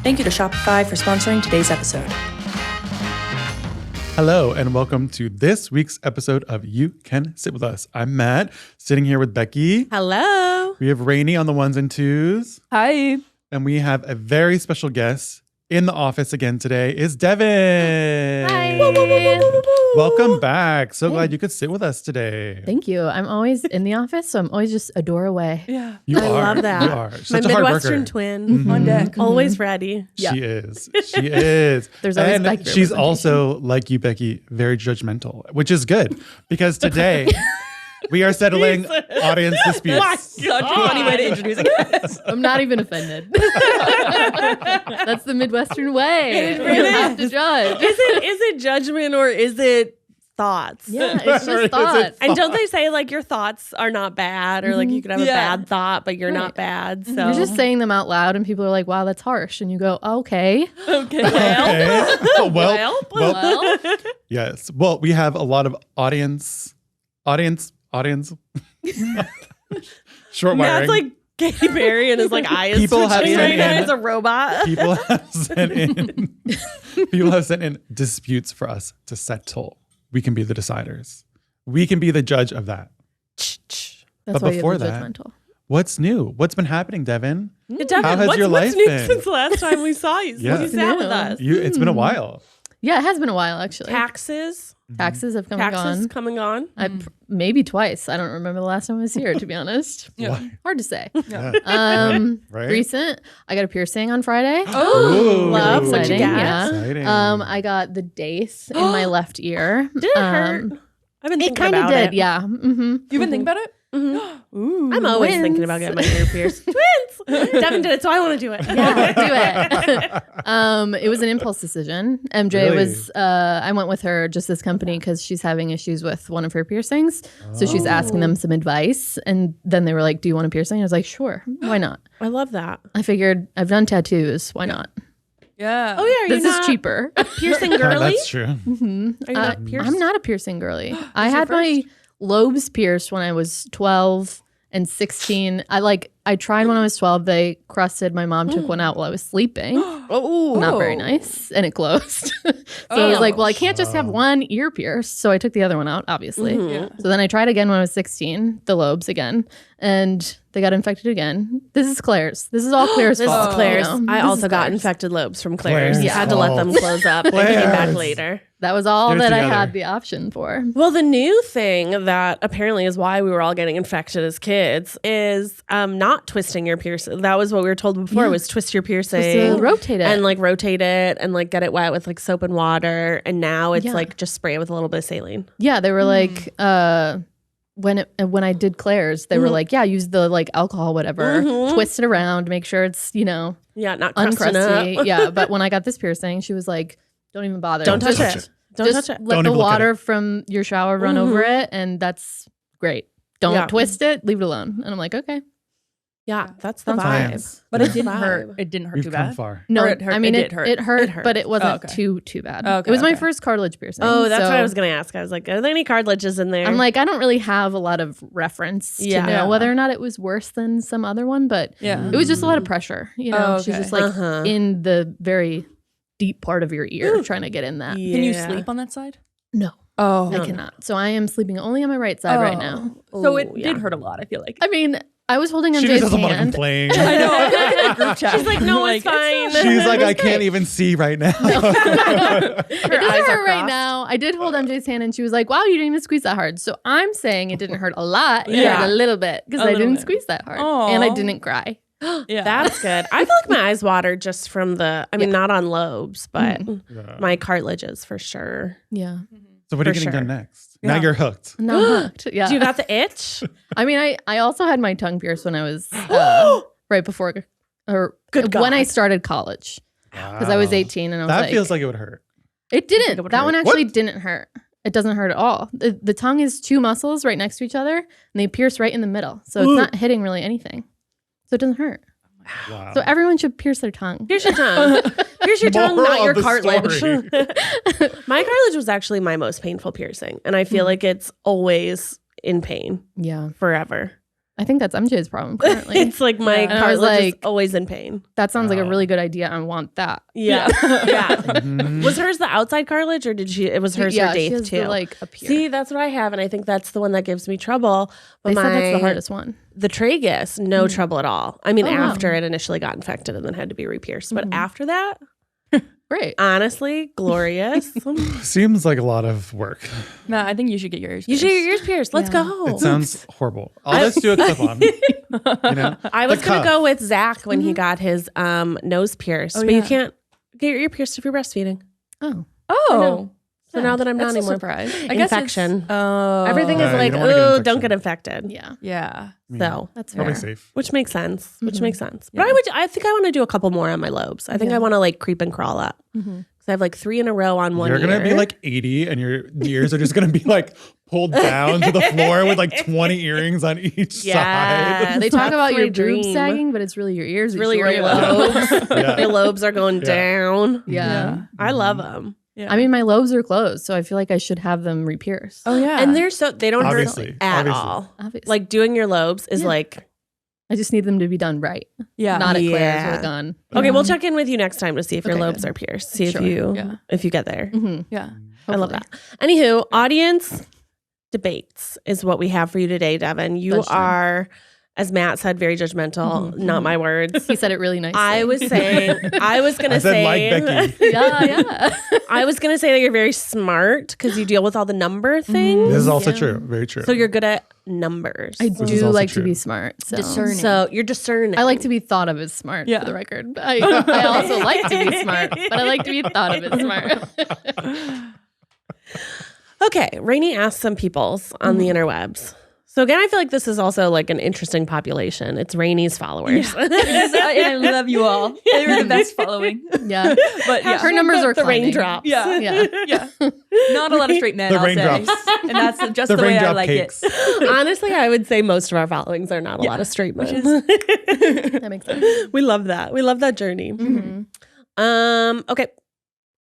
Thank you to Shopify for sponsoring today's episode. Hello, and welcome to this week's episode of You Can Sit With Us. I'm Matt, sitting here with Becky. Hello. We have Rainie on the ones and twos. Hi. And we have a very special guest in the office again today is Devin. Hi. Welcome back. So glad you could sit with us today. Thank you. I'm always in the office, so I'm always just a door away. Yeah. I love that. You are. My Such a hard Midwestern worker. twin on deck. Always ready. Yeah. She is. She is. There's always and Becky she's representation. also, like you, Becky, very judgmental, which is good because today we are settling audience disputes. Such a funny way to introduce it. I'm not even offended. That's the Midwestern way. You don't have to judge. Is it judgment or is it thoughts? Yeah, it's Or is just thoughts. And don't they say like your thoughts are not bad or like you could have a bad thought but you're not bad. So You're just saying them out loud and people are like, wow, that's harsh. And you go, okay. okay. Okay. Well, Yes. Well, we have a lot of audience. Short wiring. Matt's like Katy Perry and his like eye is People have twitching sent right now. in- It's a robot. People have sent in disputes for us to settle. We can be the deciders. We can be the judge of that. That's But why before you have that- the judgmental. What's new? What's been happening, Devin? Devin, How has what's your life new been? since the last time we saw you? Yeah. You sat with New. us. It's been a while. Yeah, it has been a while, actually. Taxes Taxes have come and gone. coming on. Maybe twice. I don't remember the last time I was here, to be honest. Why? Hard to say. Yeah. Right? Right? Recent. I got a piercing on Friday. Ooh. love. What'd you Exciting, get? yeah. Exciting. I got the dace in my left ear. Did it hurt? I've been It thinking kind of about did, it. yeah. Mm-hmm. You've been thinking about it? Mm-hmm. I'm always Twins. thinking about getting my ear pierced. Twins. Devin did it, so I want to do it. Yeah, do it. It was an impulse decision. MJ Really? was, I went with her, just this company, because she's having issues with one of her piercings. So she's asking them some advice. And then they were like, do you want a piercing? I was like, sure. Why not? I love that. I figured I've done tattoos. Why not? Yeah. Oh yeah, are This you is not cheaper. piercing girly? That's true. Are you not pierced? I'm not a piercing girly. I your had my first? lobes pierced when I was 12 and 16. I tried when I was 12. They crusted. My mom took one out while I was sleeping. Oh, Not very nice. And it closed. So I was like, well, I can't just have one ear pierced. So I took the other one out, obviously. So then I tried again when I was 16, the lobes again. And they got infected again. This is Claire's. This is all Claire's This fault. is Claire's. you know? I This also is got Claire's. infected lobes from Claire's. Claire's Had to let them fault. close up and came back Claire's. later. That was all They're that I together. had the option for. Well, the new thing that apparently is why we were all getting infected as kids is not twisting your piercing. That was what we were told before, was twist your piercing. Just to rotate it. And like rotate it and like get it wet with like soap and water. And now it's Yeah. like just spray it with a little bit of saline. Yeah, they were like, when I did Claire's, they were like, yeah, use the like alcohol, whatever, twist it around, make sure it's, Yeah, not crusting uncrusty. up. Yeah, but when I got this piercing, she was like, don't even bother. Don't touch touch it. it. Don't Just touch it. let Don't the even look at water it. from your shower run over it, and that's great. Don't Yeah. twist it, leave it alone. And I'm like, okay. Yeah, that's the Sounds vibe. Science. But Yeah. it didn't Vibe. hurt. It didn't hurt We've too come bad. far. No, Or it hurt- I mean, it it did hurt. It hurt, It hurt. but it wasn't Oh, okay. too bad. Okay, It was my okay. first cartilage piercing. Oh, that's so what I was going to ask. I was like, are there any cartilages in there? I'm like, I don't really have a lot of reference to Yeah. know whether or not it was worse than some other one, but Yeah. it was just a lot of pressure. You know, Oh, she's okay. just like Uh-huh. in the very deep part of your ear, trying to get in that. Can you Yeah. sleep on that side? No, Oh. I cannot. So I am sleeping only on my right side right now. So it Ooh, did yeah. hurt a lot, I feel like. I mean, I was holding She MJ's just doesn't want to hand. complain. I know. I feel like in a group chat. She's like, no, it's fine. She's like, I can't even see right now. It doesn't eyes are hurt right crossed. now. I did hold MJ's hand and she was like, wow, you didn't even squeeze that hard. So I'm saying it didn't hurt a lot. It Yeah. hurt a little bit because A I little didn't bit. squeeze that hard. Aw. And I didn't cry. Yeah. That's good. I feel like my eyes water just from the, I mean, not on lobes, but Yeah. my cartilages for sure. Yeah. So what are you For getting sure. done next? Now Yeah. you're hooked. I'm not hooked. Yeah. Do you got the itch? I mean, I also had my tongue pierced when I was right before or Good when I God. started college because I was 18 and I was That like, feels like it would hurt. it think didn't. it would That one hurt? actually What? didn't hurt. It doesn't hurt at all. The tongue is two muscles right next to each other and they pierce right in the middle. So it's not hitting really anything. So it doesn't hurt. Wow. So everyone should pierce their tongue. Here's your tongue. Here's your tongue, Moral not your of the cartilage. story. My cartilage was actually my most painful piercing. And I feel like it's always in pain Yeah. forever. I think that's MJ's problem currently. It's like my And I was cartilage is like- always in pain. That sounds like a really good idea. I want that. Yeah. Yeah. Mhm. Was hers the outside cartilage or it was hers her she eighth has too? the, like up here. See, that's what I have. And I think that's the one that gives me trouble. But they said that's the hardest one. The tragus, no trouble at all. I mean, Oh, wow. after it initially got infected and then had to be re-pierced. But after that, Great. honestly, glorious. Seems like a lot of work. No, I think you should get yours. You should get your ears pierced. Let's go. It sounds horrible. I'll just do a clip on. You know, I was The going to cuff. go with Zach when he got his nose pierced. Oh, but you yeah. can't get your ear pierced if you're breastfeeding. Oh. Oh, So now that I'm not that's a anymore. surprise. Infection. Oh, Everything Yeah, is you like, don't wanna get oh, infection. don't get infected. Yeah. Yeah. So That's probably fair. safe. which makes sense. Which makes sense. Yeah. But I think I want to do a couple more on my lobes. I think I want to like creep and crawl up. Because I have like 3 in a row on one You're gonna be ear. like 80, and your ears are just gonna be like pulled down to the floor with like 20 earrings on each Yes. side. They talk That's about my your boobs dream. sagging, but it's really your ears. It's really you should your worry about. lobes. Yeah. Your lobes are going Yeah. down. Yeah. I love them. Yeah. I mean, my lobes are closed, so I feel like I should have them re-pierced. oh yeah. And they don't Obviously. hurt at Obviously. all. Obviously. Like doing your lobes is Yeah. like, I just need them to be done right, yeah. not at Claire's Yeah. with a gun. okay, we'll check in with you next time to see if your Okay, lobes good. are pierced. See Sure. if you get there. Mm-hmm. yeah. I love that. Anywho, audience debates is what we have for you today, Devin. You That's true. are, as Matt said, very judgmental. Not my words. He said it really nicely. I was saying, I was gonna I said say, like Becky. yeah, yeah. I was gonna say that you're very smart because you deal with all the number things. This is also Yeah. true. Very true. So you're good at numbers. I This is do also like true. to be smart. So. Discerning. So you're discerning. I like to be thought of as smart, Yeah. for the record. I also like to be smart, but I like to be thought of as smart. Okay, Rainie asked some peoples on the interwebs. So again, I feel like this is also like an interesting population. It's Rainie's followers. I love you all. You're the best following. Yeah. But yeah. Her numbers are the climbing. raindrops. Yeah. Yeah. Yeah. Not a lot of straight men, The I'll raindrops. say. And that's just the the way I raindrop like cakes. it. Honestly, I would say most of our followings are not a lot of straight men. That makes sense. We love that. We love that journey. Okay.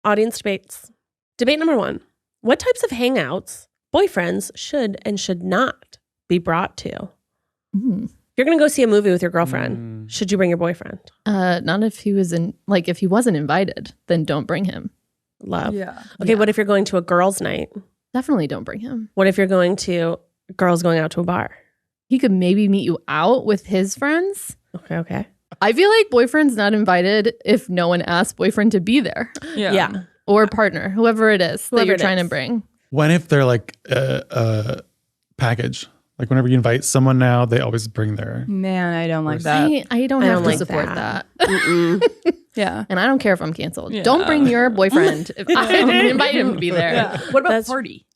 Audience debates. Debate number 1. What types of hangouts boyfriends should and should not be brought to? Mm. You're going to go see a movie with your girlfriend. Should you bring your boyfriend? Not if he was if he wasn't invited, then don't bring him. Love. Yeah. Okay, Yeah. what if you're going to a girls' night? Definitely don't bring him. What if you're going to girls going out to a bar? He could maybe meet you out with his friends. Okay. I feel like boyfriend's not invited if no one asks boyfriend to be there Yeah. or partner, whoever it is that Whoever you're it trying is. to bring. When if they're like a package, like whenever you invite someone now, they always bring their. Man, I don't like that. I don't I have don't to like support that. that. Mm-mm. Yeah. And I don't care if I'm canceled. Yeah. Don't bring your boyfriend if I didn't invite him to be there. Yeah. What about That's- party?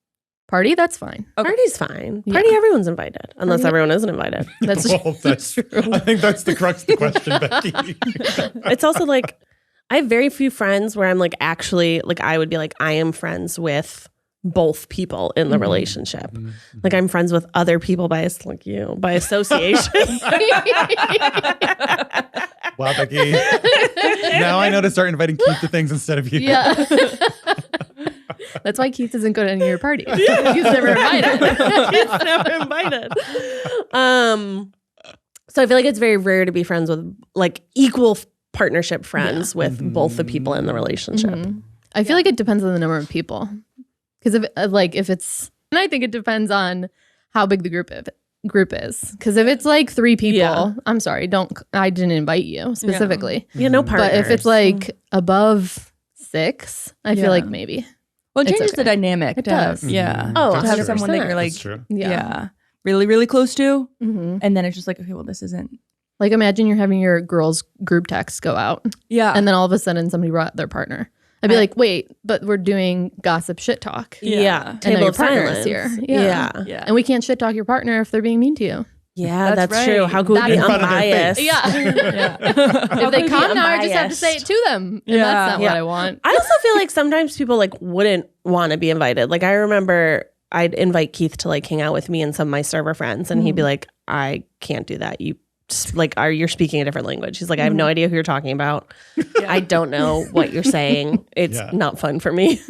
Party, that's fine. Party's fine. Yeah. Party, everyone's invited. Unless Party- everyone isn't invited. That's Well, that's true. I think that's the crux of the question, Becky. It's also like, I have very few friends where I'm like, actually, like, I would be like, I am friends with both people in the relationship. Like, I'm friends with other people by association. Wow, Becky. Now I know to start inviting Keith to things instead of you. Yeah. That's why Keith doesn't go to any of your parties. He's never invited. He's never invited. So I feel like it's very rare to be friends with like equal partnership friends with both the people in the relationship. Mhm. I feel like it depends on the number of people. Because if it's, and I think it depends on how big the group is. Because if it's like 3 people, Yeah. I'm sorry, I didn't invite you specifically. You know, partners. But if it's like above 6, I Yeah. feel like maybe. Well, it It's changes the okay. dynamic. It does. Yeah. Oh, to have 100%. someone that you're like, That's true. yeah, really, really close to. Mhm. And then it's just like, okay, well, this isn't. Like imagine you're having your girls group text go out Yeah. and then all of a sudden somebody brought their partner. I'd be like, wait, but we're doing gossip shit talk. yeah, then table your of partner silence. is here. Yeah. yeah. And we can't shit talk your partner if they're being mean to you. Yeah, That's that's right. true. How could we That be in front of their unbiased? face. Yeah. yeah. If they be come now, I just have to say it unbiased? to them. And Yeah. that's not Yeah. what I want. I also feel like sometimes people like wouldn't want to be invited. Like I remember I'd invite Keith to like hang out with me and some of my server friends, and he'd be like, "I can't do that. You like you're speaking a different language." He's like, "I have no idea who you're talking about. I don't know what you're saying. It's Yeah. not fun for me."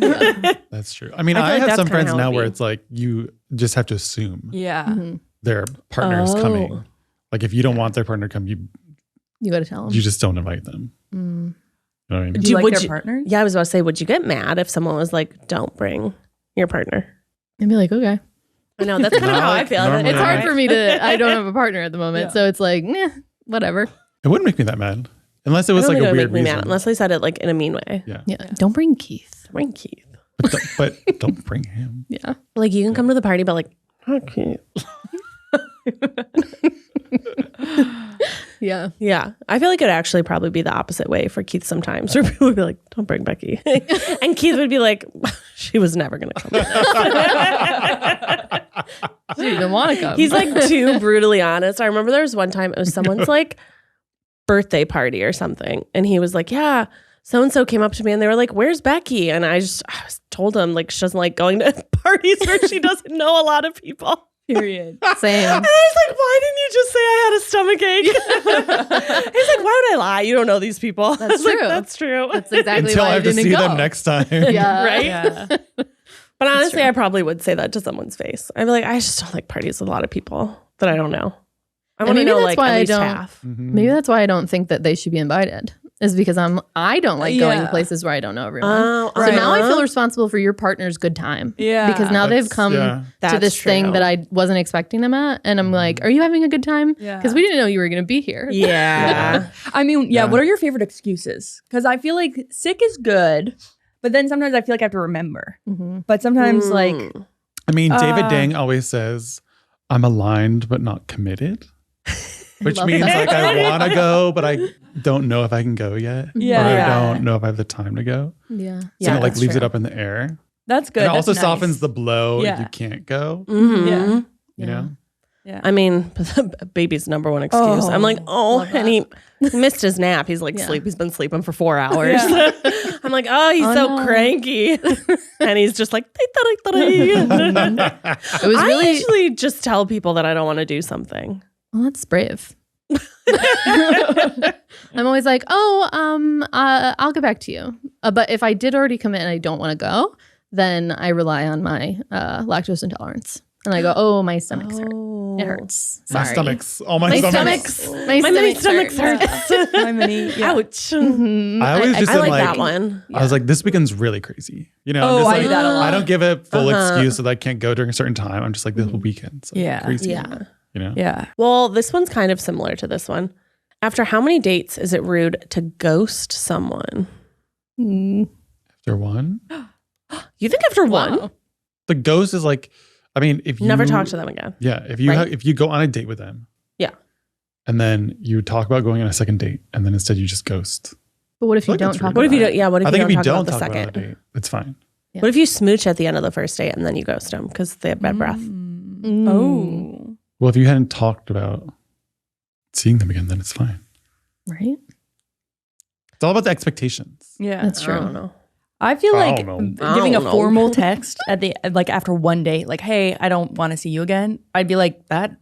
That's true. I mean, I feel I, like have that's some kinda friends how it now be. where it's like you just have to assume Yeah. their partner's Oh. coming. Like if you don't want their partner to come, you got to tell them. you just don't invite them. You know what I mean? Do you like would their you- partners? Yeah, I was about to say, would you get mad if someone was like, don't bring your partner? I'd be like, okay. I know, that's kind of how I feel. Normally It's Yeah. hard for me to, I don't have a partner at the moment. Yeah. So it's like, whatever. It wouldn't make me that mad. Unless it was like a weird make me reason. mad unless they said it like in a mean way. Yeah. Yeah. Don't bring Keith. Bring Keith. But don't bring him. Yeah. Like you can come to the party, but like, not Keith. Yeah. Yeah. I feel like it'd actually probably be the opposite way for Keith sometimes, where people would be like, don't bring Becky. And Keith would be like, she was never going to come. She didn't even want to come. He's like too brutally honest. I remember there was one time it was someone's like birthday party or something. And he was like, yeah, so-and-so came up to me and they were like, where's Becky? And I told him like, she doesn't like going to parties where she doesn't know a lot of people. Period. Same. And I was like, why didn't you just say I had a stomach ache? He's like, why would I lie? You don't know these people. That's I was like, true. that's true. That's exactly Until why I have to didn't see go. them next time. Yeah. Right? Yeah. But honestly, I probably would say that to someone's face. I'd be like, I just don't like parties with a lot of people that I don't know. I want to maybe know that's like why at I least don't- half. Maybe that's why I don't think that they should be invited. Is because I don't like going Yeah. places where I don't know everyone. Oh, So now I feel responsible for your partner's good time. Yeah. Because now they've come Yeah. to That's this thing true. that I wasn't expecting them at. And I'm like, are you having a good time? Yeah. Because we didn't know you were going to be here. Yeah. I mean, Yeah. what are your favorite excuses? Because I feel like sick is good, but then sometimes I feel like I have to remember. Mhm. But sometimes like, I mean, David Dang always says, I'm aligned but not committed. Which Love means that. like I want to go, but I don't know if I can go yet. Yeah. Or I Yeah. don't know if I have the time to go. Yeah. So Yeah, it like that's leaves it true. up in the air. that's good. And it That's also nice. softens the blow Yeah. if you can't go. Mhm. Yeah. You Yeah. know? Yeah. I mean, baby's number one excuse. Oh, I'm like, oh, love and he missed his nap. He's like, Yeah. sleep. He's been sleeping for 4 hours. Yeah. I'm like, oh, he's Oh, so no. cranky. And he's just like, It was I really, usually just tell people that I don't want to do something. well, that's brave. I'm always like, I'll get back to you. But if I did already commit and I don't want to go, then I rely on my lactose intolerance. And I go, oh, my stomach's hurt. It hurts. My Sorry. stomachs. All my, My stomachs. stomachs. My mini stomachs hurt. My mini. Yeah. Ouch. Mhm. I always just I am like like, that one. I was like, this weekend's really crazy. You know, Oh, I'm just I like, do that a lot. I don't give a full Uh-huh. excuse that I can't go during a certain time. I'm just like, this whole weekend's like, Yeah. crazy. Yeah. You know? Yeah. Well, this one's kind of similar to this one. After how many dates is it rude to ghost someone? Mm. After one, You think after one? Wow. the ghost is like, I mean, if you Never talk to them again. Yeah, if you Right? if you go on a date with them, Yeah. and then you talk about going on a second date, and then instead you just ghost. But what if you I feel like don't that's talk rude. What if you about don't? Yeah. What if I you think don't if you talk don't about the talk about it on a second? date, it's fine. Yeah. What if you smooch at the end of the first date and then you ghost them because they have bad breath? Mm. Oh. Well, if you hadn't talked about seeing them again, then it's fine. Right? It's all about the expectations. Yeah. That's I true. don't know. I feel I like don't know. giving I a don't know. formal text at the like after one date, like, hey, I don't want to see you again. I'd be like, that you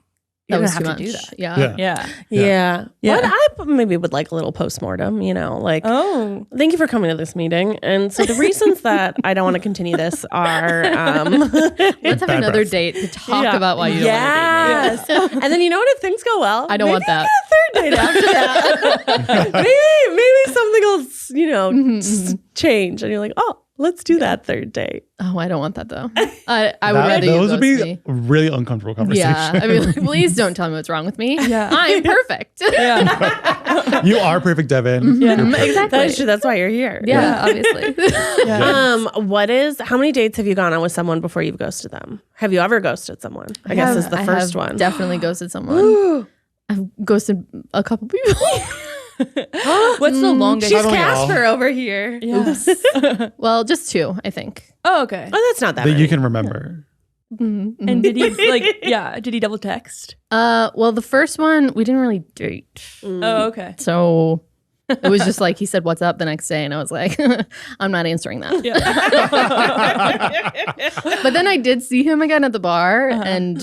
That don't was have too to much. do that. Yeah. Yeah. Yeah. Yeah. Yeah. But I maybe would like a little postmortem, you know, like, Oh. thank you for coming to this meeting. And so the reasons that I don't want to continue this are Let's have Bad another breath. date to talk Yeah. about why you don't want to date me. Yes. And then you know what? If things go well, I don't want maybe that. a third date after that. maybe something will, you know, change. And you're like, oh, let's do that third date. Oh, I don't want that though. I would rather you those would ghost be me. really uncomfortable conversations. Yeah. I mean, like, please don't tell me what's wrong with me. Yeah. I'm perfect. Yeah. You are perfect, Devin. Yeah. You're perfect. Exactly. That is true. That's why you're here. Yeah, obviously. How many dates have you gone on with someone before you've ghosted them? Have you ever ghosted someone? I guess is the I first have one. Definitely ghosted someone. I've ghosted a couple people. What's the longest? She's Casper over here. Yeah. Well, just two, I think. Oh, okay. Oh, that's not that That many. you can remember. Mm-hmm. And did he did he double text? Well, the first one we didn't really date, Oh, okay. so it was just like he said, "What's up?" the next day, and I was like, "I'm not answering that." Yeah. But then I did see him again at the bar, and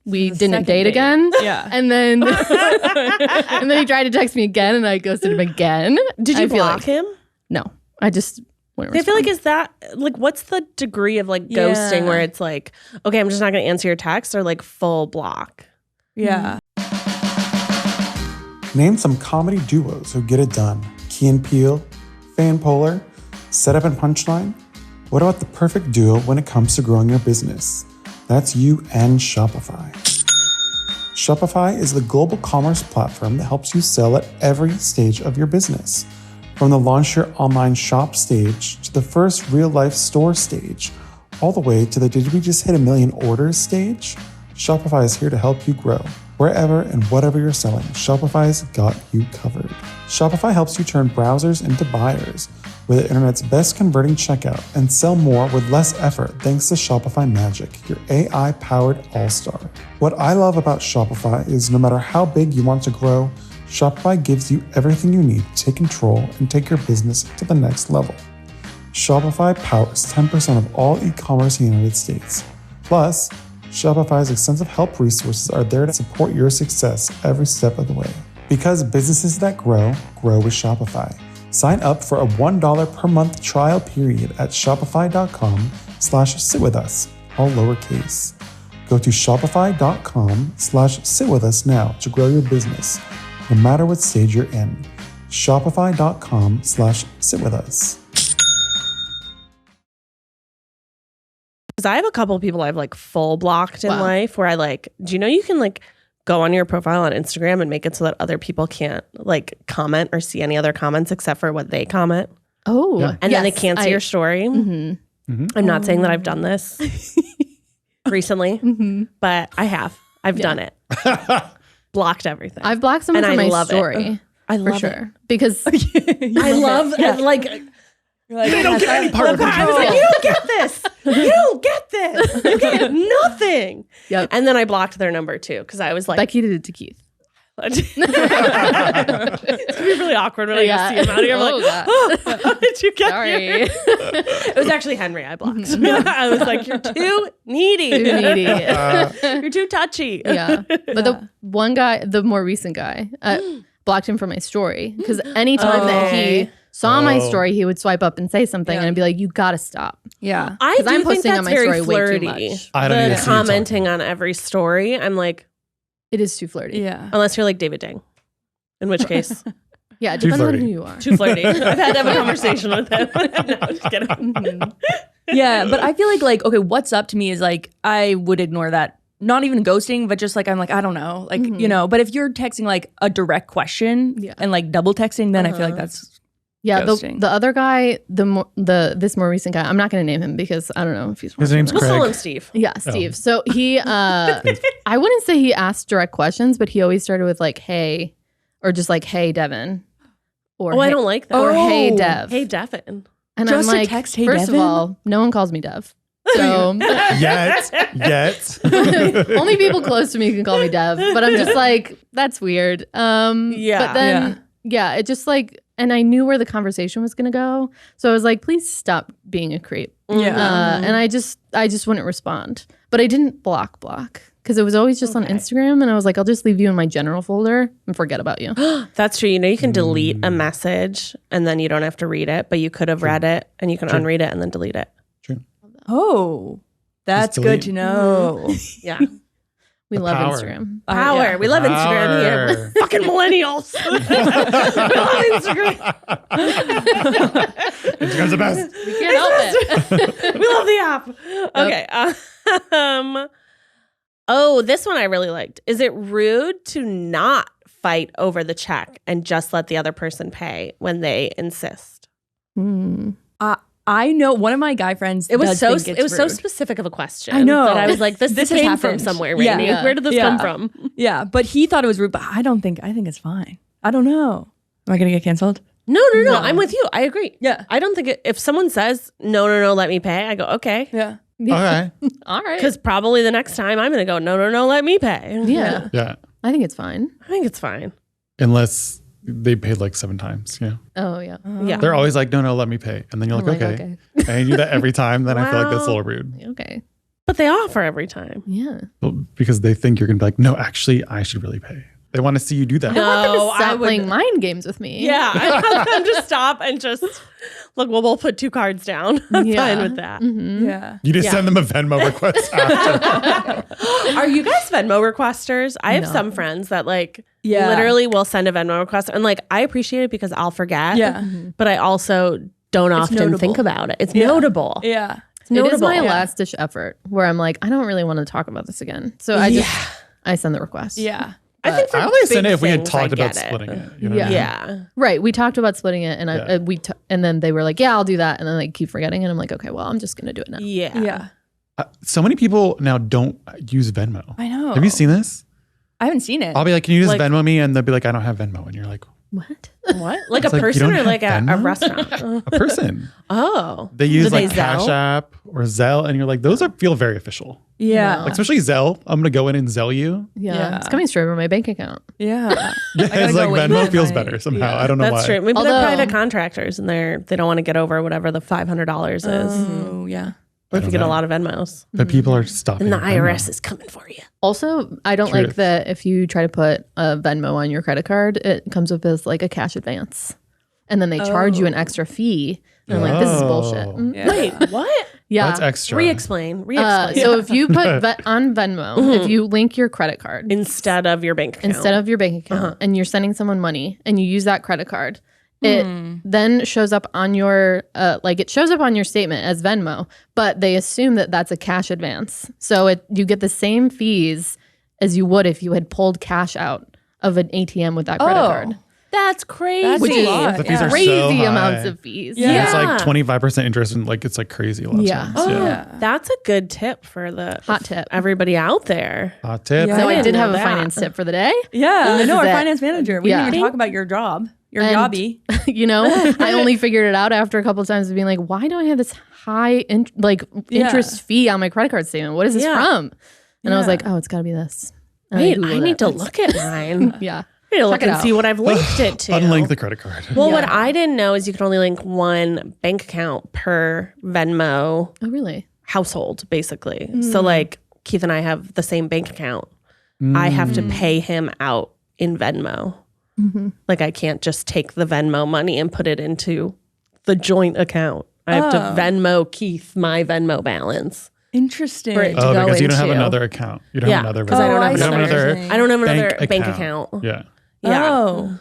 we The didn't second date date. again. Yeah. And then and then he tried to text me again, and I ghosted him again. Did you I feel block like- him? No, I just wouldn't I feel like respond. is that like what's the degree of like ghosting Yeah. where it's like, okay, I'm just not going to answer your text or like full block? Yeah. Name some comedy duos who get it done. Key and Peele, Fan Polar, Setup and Punchline. What about the perfect duo when it comes to growing your business? That's you and Shopify. Shopify is the global commerce platform that helps you sell at every stage of your business. From the launch your online shop stage to the first real-life store stage, all the way to the did we just hit 1 million orders stage, Shopify is here to help you grow. Wherever and whatever you're selling, Shopify's got you covered. Shopify helps you turn browsers into buyers with the internet's best converting checkout and sell more with less effort thanks to Shopify Magic, your AI-powered all-star. What I love about Shopify is no matter how big you want to grow, Shopify gives you everything you need to take control and take your business to the next level. Shopify powers 10% of all e-commerce in the United States. Plus, Shopify's extensive help resources are there to support your success every step of the way. Because businesses that grow, grow with Shopify. Sign up for a $1 per month trial period at shopify.com/sitwithus, all lowercase. Go to shopify.com/sitwithus now to grow your business, no matter what stage you're in. Shopify.com/sitwithus. Because I have a couple of people I've like full blocked in life where I like, do you know you can like go on your profile on Instagram and make it so that other people can't like comment or see any other comments except for what they comment? Oh, Yeah. And then they can't see your story. Mm-hmm. I'm not saying that I've done this recently, but I have. I've done it. Blocked everything. I've blocked someone And from I my love it. story. I For love sure. it. Because I love like They don't get any part of I was it. like, you don't get this. You don't get this. You get nothing. Yep. And then I blocked their number too because I was like, Becky did it to Keith. it's gonna be really awkward when I go see him out here. I'm like, God. how did you get Sorry. here? It was actually Henry I blocked. I was like, you're too needy. Too needy. You're too touchy. Yeah. But the one guy, the more recent guy, blocked him from my story because anytime that he saw my story, he would swipe up and say something, and I'd be like, "You gotta stop." Yeah. I do I'm think posting that's on my very story way too flirty. much. I don't need to The see you commenting talking. on every story, I'm like, It is too flirty. Yeah. unless you're like David Dang, in which case, Yeah, it Too depends on flirty. who you are. too flirty. I've had to have a conversation with him. No, just kidding. Yeah, but I feel like okay, what's up to me is like I would ignore that. Not even ghosting, but just like I'm like I don't know, like you know. But if you're texting like a direct question and like double texting, then I feel like that's Yeah, ghosting. the other guy, this more recent guy, I'm not going to name him because I don't know if he's His name's We'll call him Craig. Steve. Yeah, Steve. So he, I wouldn't say he asked direct questions, but he always started with like, "Hey," or just like, "Hey, Devin," or Oh, I "Hey," don't like that. or "Hey, Oh. Dev." Hey, Devin. And Just I'm a like, text, "Hey, first Devin?" of all, no one calls me Dev. So Yet. only people close to me can call me Dev. But I'm just like, that's weird. Yeah. But then, yeah, it just like, and I knew where the conversation was going to go. So I was like, please stop being a creep. yeah. And I just wouldn't respond. But I didn't block because it was always just on Instagram. And I was like, I'll just leave you in my general folder and forget about you. That's true. You know, you can delete a message and then you don't have to read it, but you could have read it and you can unread it and then delete it. Oh, that's Just good delete. to know. Yeah. We The love power. Instagram. Power. Yeah. We love Instagram here. We're Power. fucking millennials. We love Instagram. Instagram's the best. We can't help it. We love the app. Okay. Oh, this one I really liked. Is it rude to not fight over the check and just let the other person pay when they insist? I know one of my guy friends. It was does so think it's so rude. specific of a question. I know. that I was like, this This has came from happened. somewhere, Yeah. Rainie. Yeah. Where did this Yeah. come from? Yeah, but he thought it was rude. But I think it's fine. I don't know. Am I gonna get canceled? No. I'm with you. I agree. Yeah. I don't think if someone says no, let me pay, I go okay. Yeah. Okay. All right. Because probably the next time I'm going to go no, let me pay. Yeah, Yeah. I think it's fine. I think it's fine. Unless they paid like 7 times. Yeah. Oh, yeah. Yeah. They're always like, no, let me pay. And then you're I'm like, like, okay. And you do that every time. Then I feel like that's a Wow. little rude. Okay. But they offer every time. Yeah. Well, because they think you're going to be like, no, actually, I should really pay. They want to see you do that. No, I Stop would. playing mind games with me. Yeah, I want them to stop and just look. Well, we'll put 2 cards down. I'm Yeah. fine with that. Yeah. You just send them a Venmo request after. Are you guys Venmo requesters? I have some friends that like Yeah. literally will send a Venmo request, and like I appreciate it because I'll forget. Yeah. but I also don't often notable. think about it. It's notable. Yeah. It is notable. my last ditch effort where I'm like, I don't really want to talk about this again. So I send the request. Yeah. I think for I only send big it if we had things, talked I about get it. splitting it. You know Yeah. what I mean? Yeah. Right. We talked about splitting it and Yeah. and then they were like, yeah, I'll do that. And then I keep forgetting. And I'm like, okay, well, I'm just going to do it now. Yeah. Yeah. So many people now don't use Venmo. I know. Have you seen this? I haven't seen it. I'll be like, can you just Like- Venmo me? And they'll be like, I don't have Venmo. And you're like, What? What? Like It's a like, you person don't or have like a Venmo? restaurant? a person. Oh. They use Do like they Cash Zelle? App or Zelle. And you're like, those feel very official. yeah. Like, especially Zelle. I'm going to go in and Zelle you. Yeah. Yeah. It's coming straight from my bank account. Yeah. Yeah, gotta it's go like in Venmo with feels my- better somehow. yeah. I don't know That's why. true. Maybe Although- they're private contractors and they don't want to get over whatever the $500 is. Oh, yeah. Or if you don't get a know. lot of Venmos. But people are stopping. And the at Venmo. IRS is coming for you. Also, I don't Truth. like that if you try to put a Venmo on your credit card, it comes up as like a cash advance. And then they charge you an extra fee. And I'm like, this is bullshit. Oh. Mm, Yeah. Wait, what? Yeah. That's extra. Re-explain. So if you put on Venmo, if you link your credit card Instead of your bank account. instead of your bank account and you're sending someone money and you use that credit card, it then shows up on your it shows up on your statement as Venmo, but they assume that that's a cash advance. So you get the same fees as you would if you had pulled cash out of an ATM with that credit card. That's crazy. That's Which a is lot. The fees are so crazy high. amounts of fees. Yeah. It's like 25% interest and like it's like crazy a lot of Yeah. times. Oh, Yeah. that's a good tip for the Hot tip. everybody out there. Hot tip. Yeah. So I didn't did know have a that. finance tip for the day. Yeah. I know our is it. finance manager. We Yeah. didn't even talk about your job, your And- jobby. You know, I only figured it out after a couple of times of being like, why do I have this high interest fee on my credit card statement? What is this Yeah. from? And I was Yeah. like, oh, it's got to be this. And Wait, Googled I need it. to look at mine. Yeah. I need to look Check it and out. see what I've linked it to. Unlink the credit card. Well, what I didn't know is you can only link one bank account per Venmo Oh, really? household, basically. So like Keith and I have the same bank account. I have to pay him out in Venmo. Like I can't just take the Venmo money and put it into the joint account. I have to Venmo Keith my Venmo balance. Interesting. For it to Oh, go because you don't have into. another account. You don't Yeah, have another. 'cause I don't Venmo. have You don't have another- another. I don't have another Bank bank account. account. Yeah. Yeah. Oh.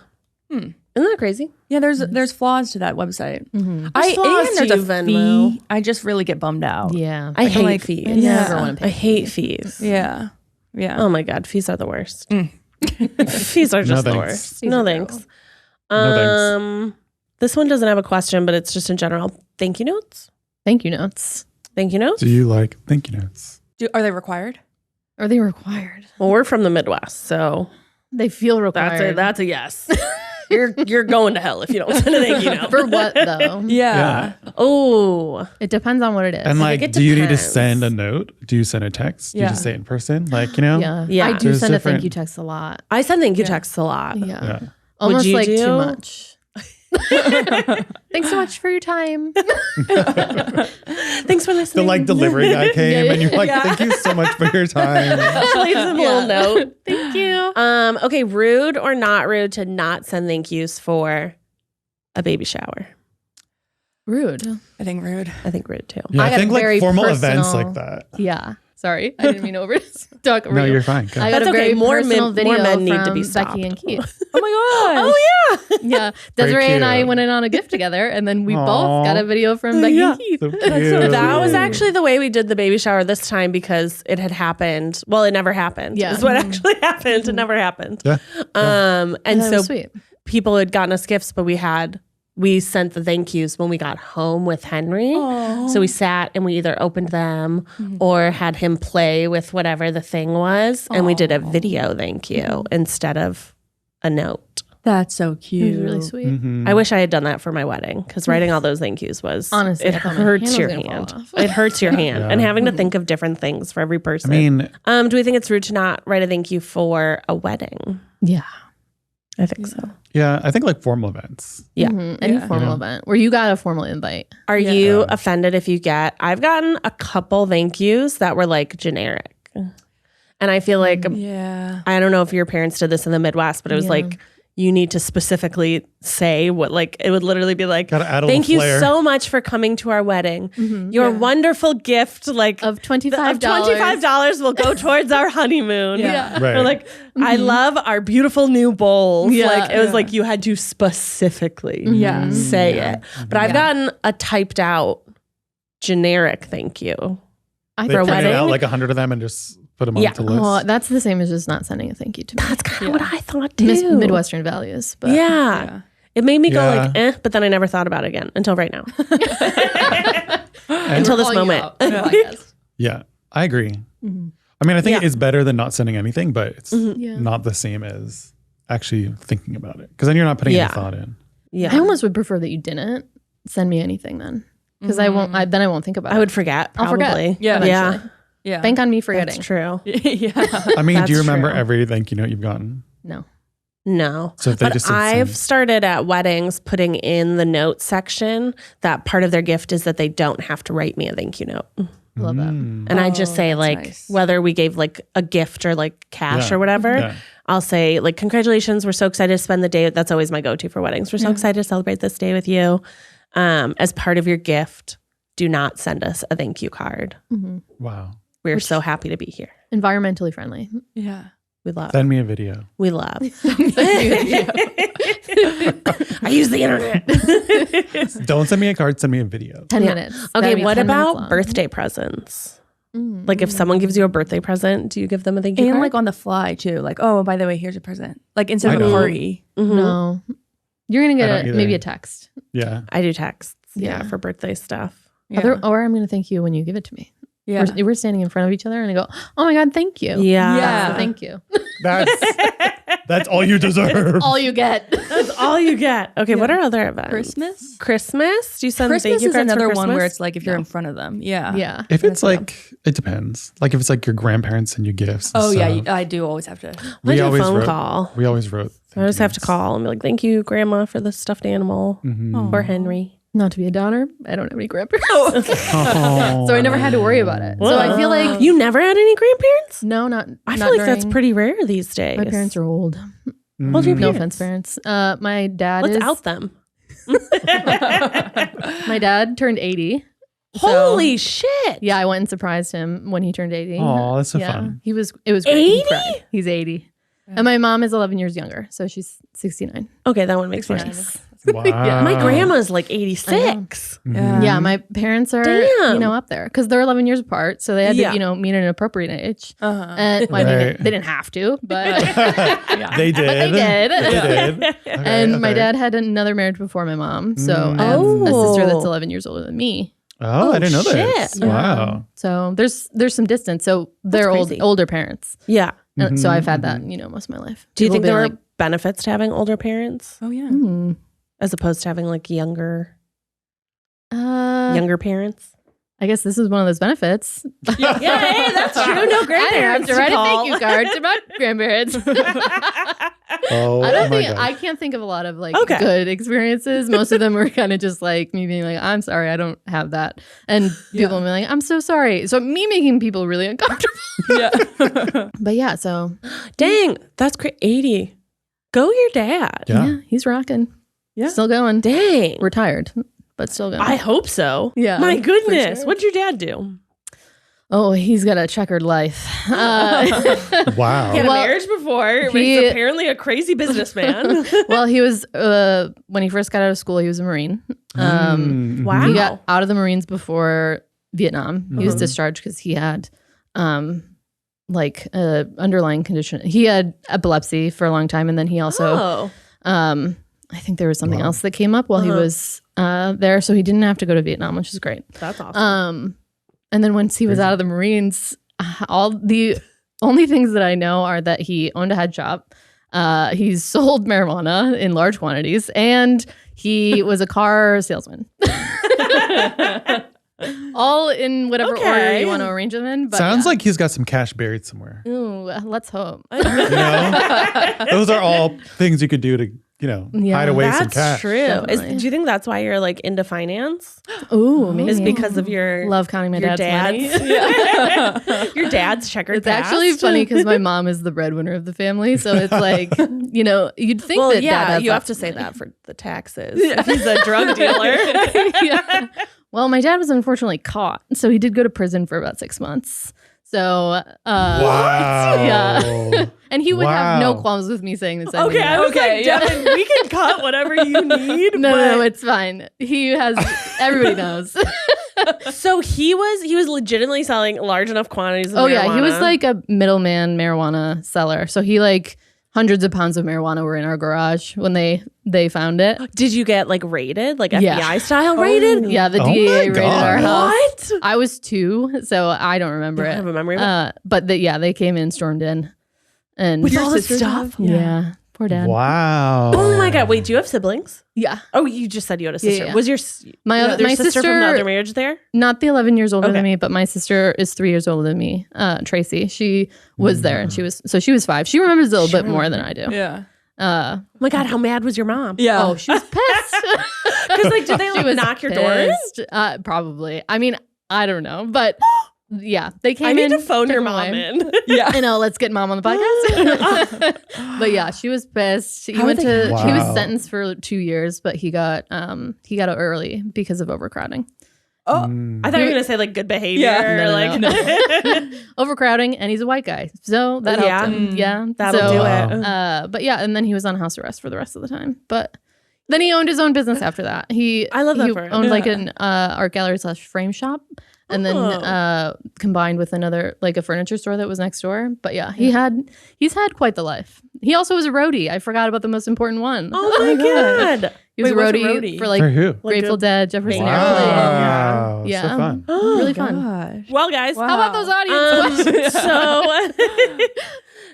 Isn't that crazy? Yeah, there's flaws to that website. There's flaws and there's to a Venmo. fee. I just really get bummed out. Yeah. I hate like- fees. I Yeah. never want to I pay. hate fees. Yeah. Yeah. Oh my God, fees are the worst. Fees are just the thanks. worst. Fees No are thanks. No thanks. This one doesn't have a question, but it's just in general. Thank you notes. Thank you notes. Thank you notes. Do you like thank you notes? Are they required? Are they required? Well, we're from the Midwest, so They feel required. that's a yes. You're going to hell if you don't send a thank you note. For what, though? Yeah. Oh, It depends on what it is. And like, it do you need to depends. send a note? Do you send a text? Do you Yeah. just say it in person? Like, you know? yeah. Yeah. I do There's send a different- thank you text a lot. I send thank you texts a lot. Yeah. Yeah. Almost you like do? too much. Thanks so much for your time. Thanks for The listening. like delivery guy came yeah, and you're like, thank you so much for your time. Leave them a little note. Thank you. Okay, rude or not rude to not send thank yous for a baby shower? Rude. I think rude. I think rude too. Yeah, I I got think a like very formal events personal- like that. Yeah. Sorry. I didn't mean to talk over No, you. you're fine. Go. I got That's a very okay. More personal men- video more men need to from be Becky and stopped. Keith. Oh my gosh. Oh yeah. Yeah. Very Desiree and I cute. went in on a gift together, and then we Aw. both got a video from Becky and Keith. So cute. That was actually the way we did the baby shower this time because it had happened. Well, it never happened. Yeah. Is what actually happened. It never happened. Yeah. And That so was sweet. people had gotten us gifts, but we sent the thank yous when we got home with Henry. So we sat and we either opened them or had him play with whatever the thing was. And we did a video thank you instead of a note. That's so It was cute. really sweet. Mhm. I wish I had done that for my wedding because writing all those thank yous was Honestly, it I thought my hurts hand your was gonna hand. fall off. It hurts your hand, Yeah. and having to think of different things for every I person. mean, Do we think it's rude to not write a thank you for a wedding? Yeah. I think so. yeah, I think like formal events. Yeah. Any Yeah. formal Yeah. event where you got a formal invite. Are Yeah. you offended if you get? I've gotten a couple thank yous that were like generic, And I feel like, Yeah. I don't know if your parents did this in the Midwest, but it was like, you need to specifically say what, like, it would literally be like, Gotta add a thank little you flair. so much for coming to our wedding. Your wonderful gift, like, Of $25. $25 will go towards our honeymoon. Yeah. Right. Or like, I love our beautiful new bowls. Yeah. Like, it was like you had to specifically say it. But I've gotten a typed out generic thank you. I They for a printed wedding? out like 100 of them and just put them on Yeah. the list. Oh, that's the same as just not sending a thank you to me. That's kind of what I thought too. Midwestern values. But Yeah. It made me go like, Yeah. but then I never thought about it again until right now. Until this Call you moment. out on the podcast. Yeah, I agree. I mean, I think it is better than not sending anything, but it's not the same as actually thinking about it. Because then you're not putting any thought in. Yeah. I almost would prefer that you didn't send me anything then. Because I won't think about it. I would forget, I'll forget. probably. Yeah. Yeah. Eventually. Yeah. Bank on me That's forgetting. true. Yeah. I mean, do you That's remember true. every thank you note you've gotten? No. No. So if they But just said I've send- started at weddings putting in the note section that part of their gift is that they don't have to write me a thank you note. Love that. And I just say, that's like, nice. whether we gave like a gift or like cash Yeah. or whatever, Yeah. I'll say, like, congratulations. We're so excited to spend the day. That's always my go to for weddings. We're so excited to celebrate this day with you. As part of your gift, do not send us a thank you card. Wow. We're so happy to be here. Environmentally friendly. Yeah. We love. Send me a video. We love. I use the internet. Don't send me a card, send me a video. 10 minutes. Okay, Gotta be what 10 minutes about long. birthday presents? Like, if someone gives you a birthday present, do you give them a thank you And card? like on the fly too. Like, oh, by the way, here's a present. Like instead I of a know. party. No. You're going to I don't get either. maybe a text. Yeah. I do texts. Yeah, Yeah. for birthday stuff. Yeah. Or I'm going to thank you when you give it to me. Yeah. We're standing in front of each other and I go, oh my God, thank you. Yeah. Yeah. So thank you. That's all you deserve. All you get. That's all you get. Okay, what are other events? Christmas? Christmas? Do you send thank Christmas you is cards for another one where Christmas? it's like if you're in front of them. Yeah. Yeah. If it's like, it depends. Like if it's like your grandparents send you gifts. and Oh yeah, stuff, I do always have to. I do a always phone wrote- call. We always wrote. I just have to thank call and be like, thank you, Grandma, for the stuffed animal. Or Henry. Not to be a downer, I don't have any grandparents. yous. Oh. So I never had to worry about it. So I feel like, You never had any grandparents? no, not. I not feel like that's during- pretty rare these days. My parents are old. What's your No parents? offense, parents. My dad Let's is. out them. My dad turned 80. So, Holy shit. yeah, I went and surprised him when he turned 80. Aw, that's so yeah, fun. It was great. He 80? cried. He's 80. And my mom is 11 years younger, so she's 69. Okay, that one makes sense. Wow. My grandma's like 86. Yeah, my parents are, Damn. up there because they're 11 years apart, so they had Yeah. to, meet at an appropriate age. Uh-huh. And well, I mean, Right. they didn't have to, but They did. they did. They did. Okay, And my okay. dad had another marriage before my mom, so I have a sister that's 11 years older than me. Oh, I didn't know this. shit. Wow. So there's some distance. So they're crazy. older parents. Yeah. And so I've had that, most of my life. Do you People think there being were benefits to having older parents Oh yeah. as opposed to having like younger parents? I guess this is one of those benefits. Yeah, hey, that's true. No I didn't have grandparents to write a call. thank you card to my grandparents. Oh, I don't my think God. I can't think of a lot of like Okay. good experiences. Most of them were kind of just like me being like, I'm sorry, I don't have that. And people being like, I'm so sorry. So me making people really uncomfortable. Yeah. But yeah, so Dang, that's great. 80. Go your dad. Yeah. he's rocking. Yeah. Still going. Dang. Retired, but still going. I hope so. Yeah, My for goodness. sure. What'd your dad do? Oh, he's got a checkered life. Wow. He had a Well, marriage before. But he- he's apparently a crazy businessman. Well, he was when he first got out of school, he was a Marine. Wow. He got out of the Marines before Vietnam. He was discharged because he had like a underlying condition. He had epilepsy for a long time, and then he also Oh. I think there was something else that came up while he was there, so he didn't have to go to Vietnam, which is great. That's awesome. And then once he was out of the Marines, all the only things that I know are that he owned a head shop. He sold marijuana in large quantities, and he was a car salesman. All in whatever order Okay. you want to arrange them in. But Sounds like he's got some cash buried somewhere. ooh, let's hope. You know? Those are all things you could do to, hide away some That's cash. true. Do you think that's why you're like into finance? Ooh, maybe. Is because of your love counting my dad's money. Your dad's checkered It's past? actually funny because my mom is the breadwinner of the family. So it's like, you'd think Well, that yeah, dad has you have lots to of say money. that for the taxes. If he's a drug dealer. Yeah. Well, my dad was unfortunately caught. So he did go to prison for about 6 months. So, Wow. yeah. And he would have no Wow. qualms with me saying this. Okay, I was like, Devin, we can cut whatever you need. No, it's fine. He has, everybody knows. So he was legitimately selling large enough quantities of marijuana. Yeah. He was like a middleman marijuana seller. So he hundreds of pounds of marijuana were in our garage when they found it. Did you get like raided? Like Yeah. FBI style raided? Yeah, the Oh my DEA raided our God. house. What? I was 2, so I don't remember You it. don't have a memory of it? But they came in, stormed in. And With all the sisters stuff? Yeah. Poor dad. Wow. Oh my God. Wait, do you have siblings? Yeah. Oh, you just said you had a sister. Yeah. Was your My sister from the other marriage there? Not the 11 years older Okay. than me, but my sister is 3 years older than me, Tracy. She was there and she was 5. She remembers a little bit more than I do. Yeah. Oh my God, how mad was your mom? Yeah. Oh, she was pissed. Because did they She was knock your door in? pissed. Probably. I mean, I don't know, but yeah, they came I in. need to phone took your them mom away. in. Yeah. I know. Let's get mom on the podcast. But yeah, she was pissed. He went to. He was Wow. sentenced for 2 years, but he got out early because of overcrowding. Oh, I thought you were gonna say like good behavior. Yeah. or No, like Overcrowding, and he's a white guy, so that Yeah. helped him. Yeah, That'll so, do Wow. it. But yeah, and then he was on house arrest for the rest of the time. But then he owned his own business after that. I love that he for him. owned like an art gallery / frame shop, and then combined with another like a furniture store that was next door. But yeah, he's had quite the life. He also was a roadie. I forgot about the most important one. Oh my God. He was Wait, a what's a roadie, roadie? for like For who? Grateful Dead, Jefferson Airplane. Wow. Yeah. So fun. Really fun. Gosh. Well, guys, Wow. How about those audience questions?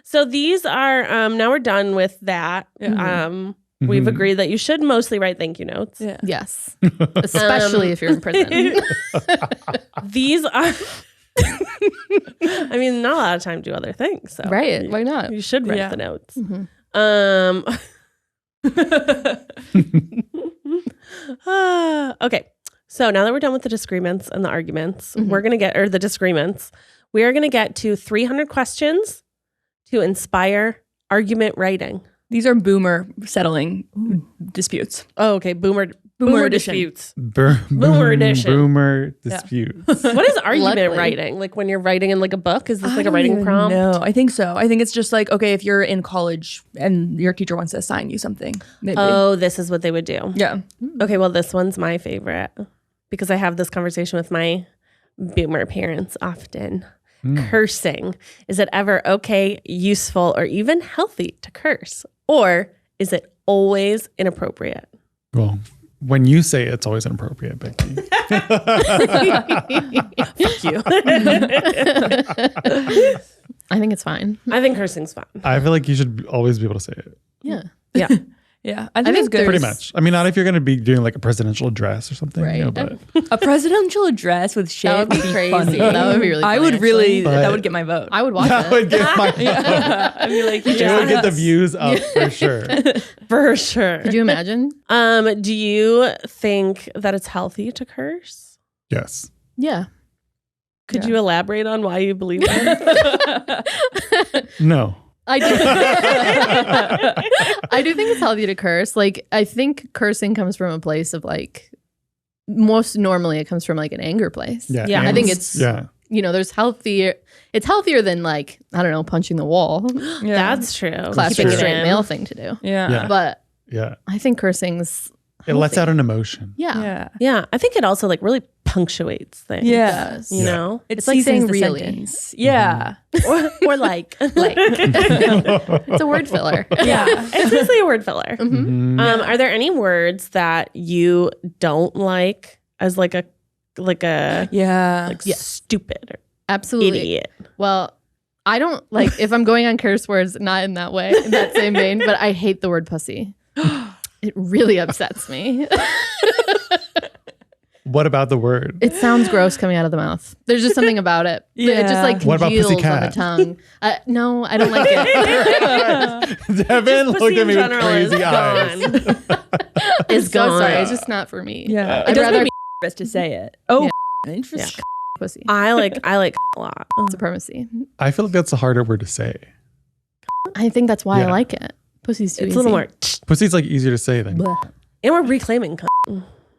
so these are now we're done with that. We've Mhm. agreed that you should mostly write thank you notes. Yeah. Yes, especially if you're in prison. These are I mean, not a lot of time to do other things. So Right? Why not? You should write Yeah. the notes. Mhm. Okay. So now that we're done with the disagreements and the arguments, we're going to get, or the disagreements, we are going to get to 300 questions to inspire argument writing. These are boomer settling disputes. Oh, okay. Boomer edition. disputes. Boomer edition. Boomer disputes. What is argument Luckily. writing? Like when you're writing in like a book? Is this like a writing prompt? No, I think so. I think it's just like, okay, if you're in college and your teacher wants to assign you something, maybe. Oh, this is what they would do. Yeah. Okay, well, this one's my favorite because I have this conversation with my boomer parents often. Cursing. Is it ever okay, useful, or even healthy to curse? Or is it always inappropriate? Well, when you say it's always inappropriate, Becky. Fuck you. I think it's fine. I think cursing's fun. I feel like you should always be able to say it. Yeah. Yeah. Yeah. I think it's good. Pretty much. I mean, not if you're going to be doing like a presidential address or something. Right. But A presidential address with shit That would be crazy. funny. That would be really I funny, would really, actually. that But- would get my vote. I would watch that it. would get my I'd be like, it would get the views up for sure. For sure. Could you imagine? Do you think that it's healthy to curse? Yes. Yeah. Could you elaborate on why you believe that? No. I do. I do think it's healthy to curse. Like, I think cursing comes from a place of like, most normally it comes from like an anger place. Yeah. Yeah. I think and- it's, yeah. there's healthier, it's healthier than like, I don't know, punching the wall. That's true. Classic Keeping it straight in. male thing to do. Yeah. Yeah. But Yeah. I think cursing's It lets healthy. out an emotion. Yeah. Yeah. Yeah, I think it also like really punctuates things. Yeah. You know? It's like like saying the really. sentence. Yeah. or like. It's a word filler. Yeah. It's basically a word filler. Mhm. Are there any words that you don't like as like a Yeah. stupid or Absolutely. idiot? Well, I don't like if I'm going on curse words, not in that way, in that same vein, but I hate the word pussy. It really upsets me. What about the word? It sounds gross coming out of the mouth. There's just something about it. It just like What about congeals on the pussycat? tongue. No, I don't like it. Devin looked Pussy at in me with general crazy is eyes. gone. It's so gone. sorry. It's just not for me. Yeah. I'd It does rather make me nervous to say it. Oh, interesting. pussy. I like a lot. Supremacy. I feel like that's a harder word to say. I think that's why Yeah. I like it. Pussy's too It's easy. a little more. Pussy's like easier to say than And we're reclaiming.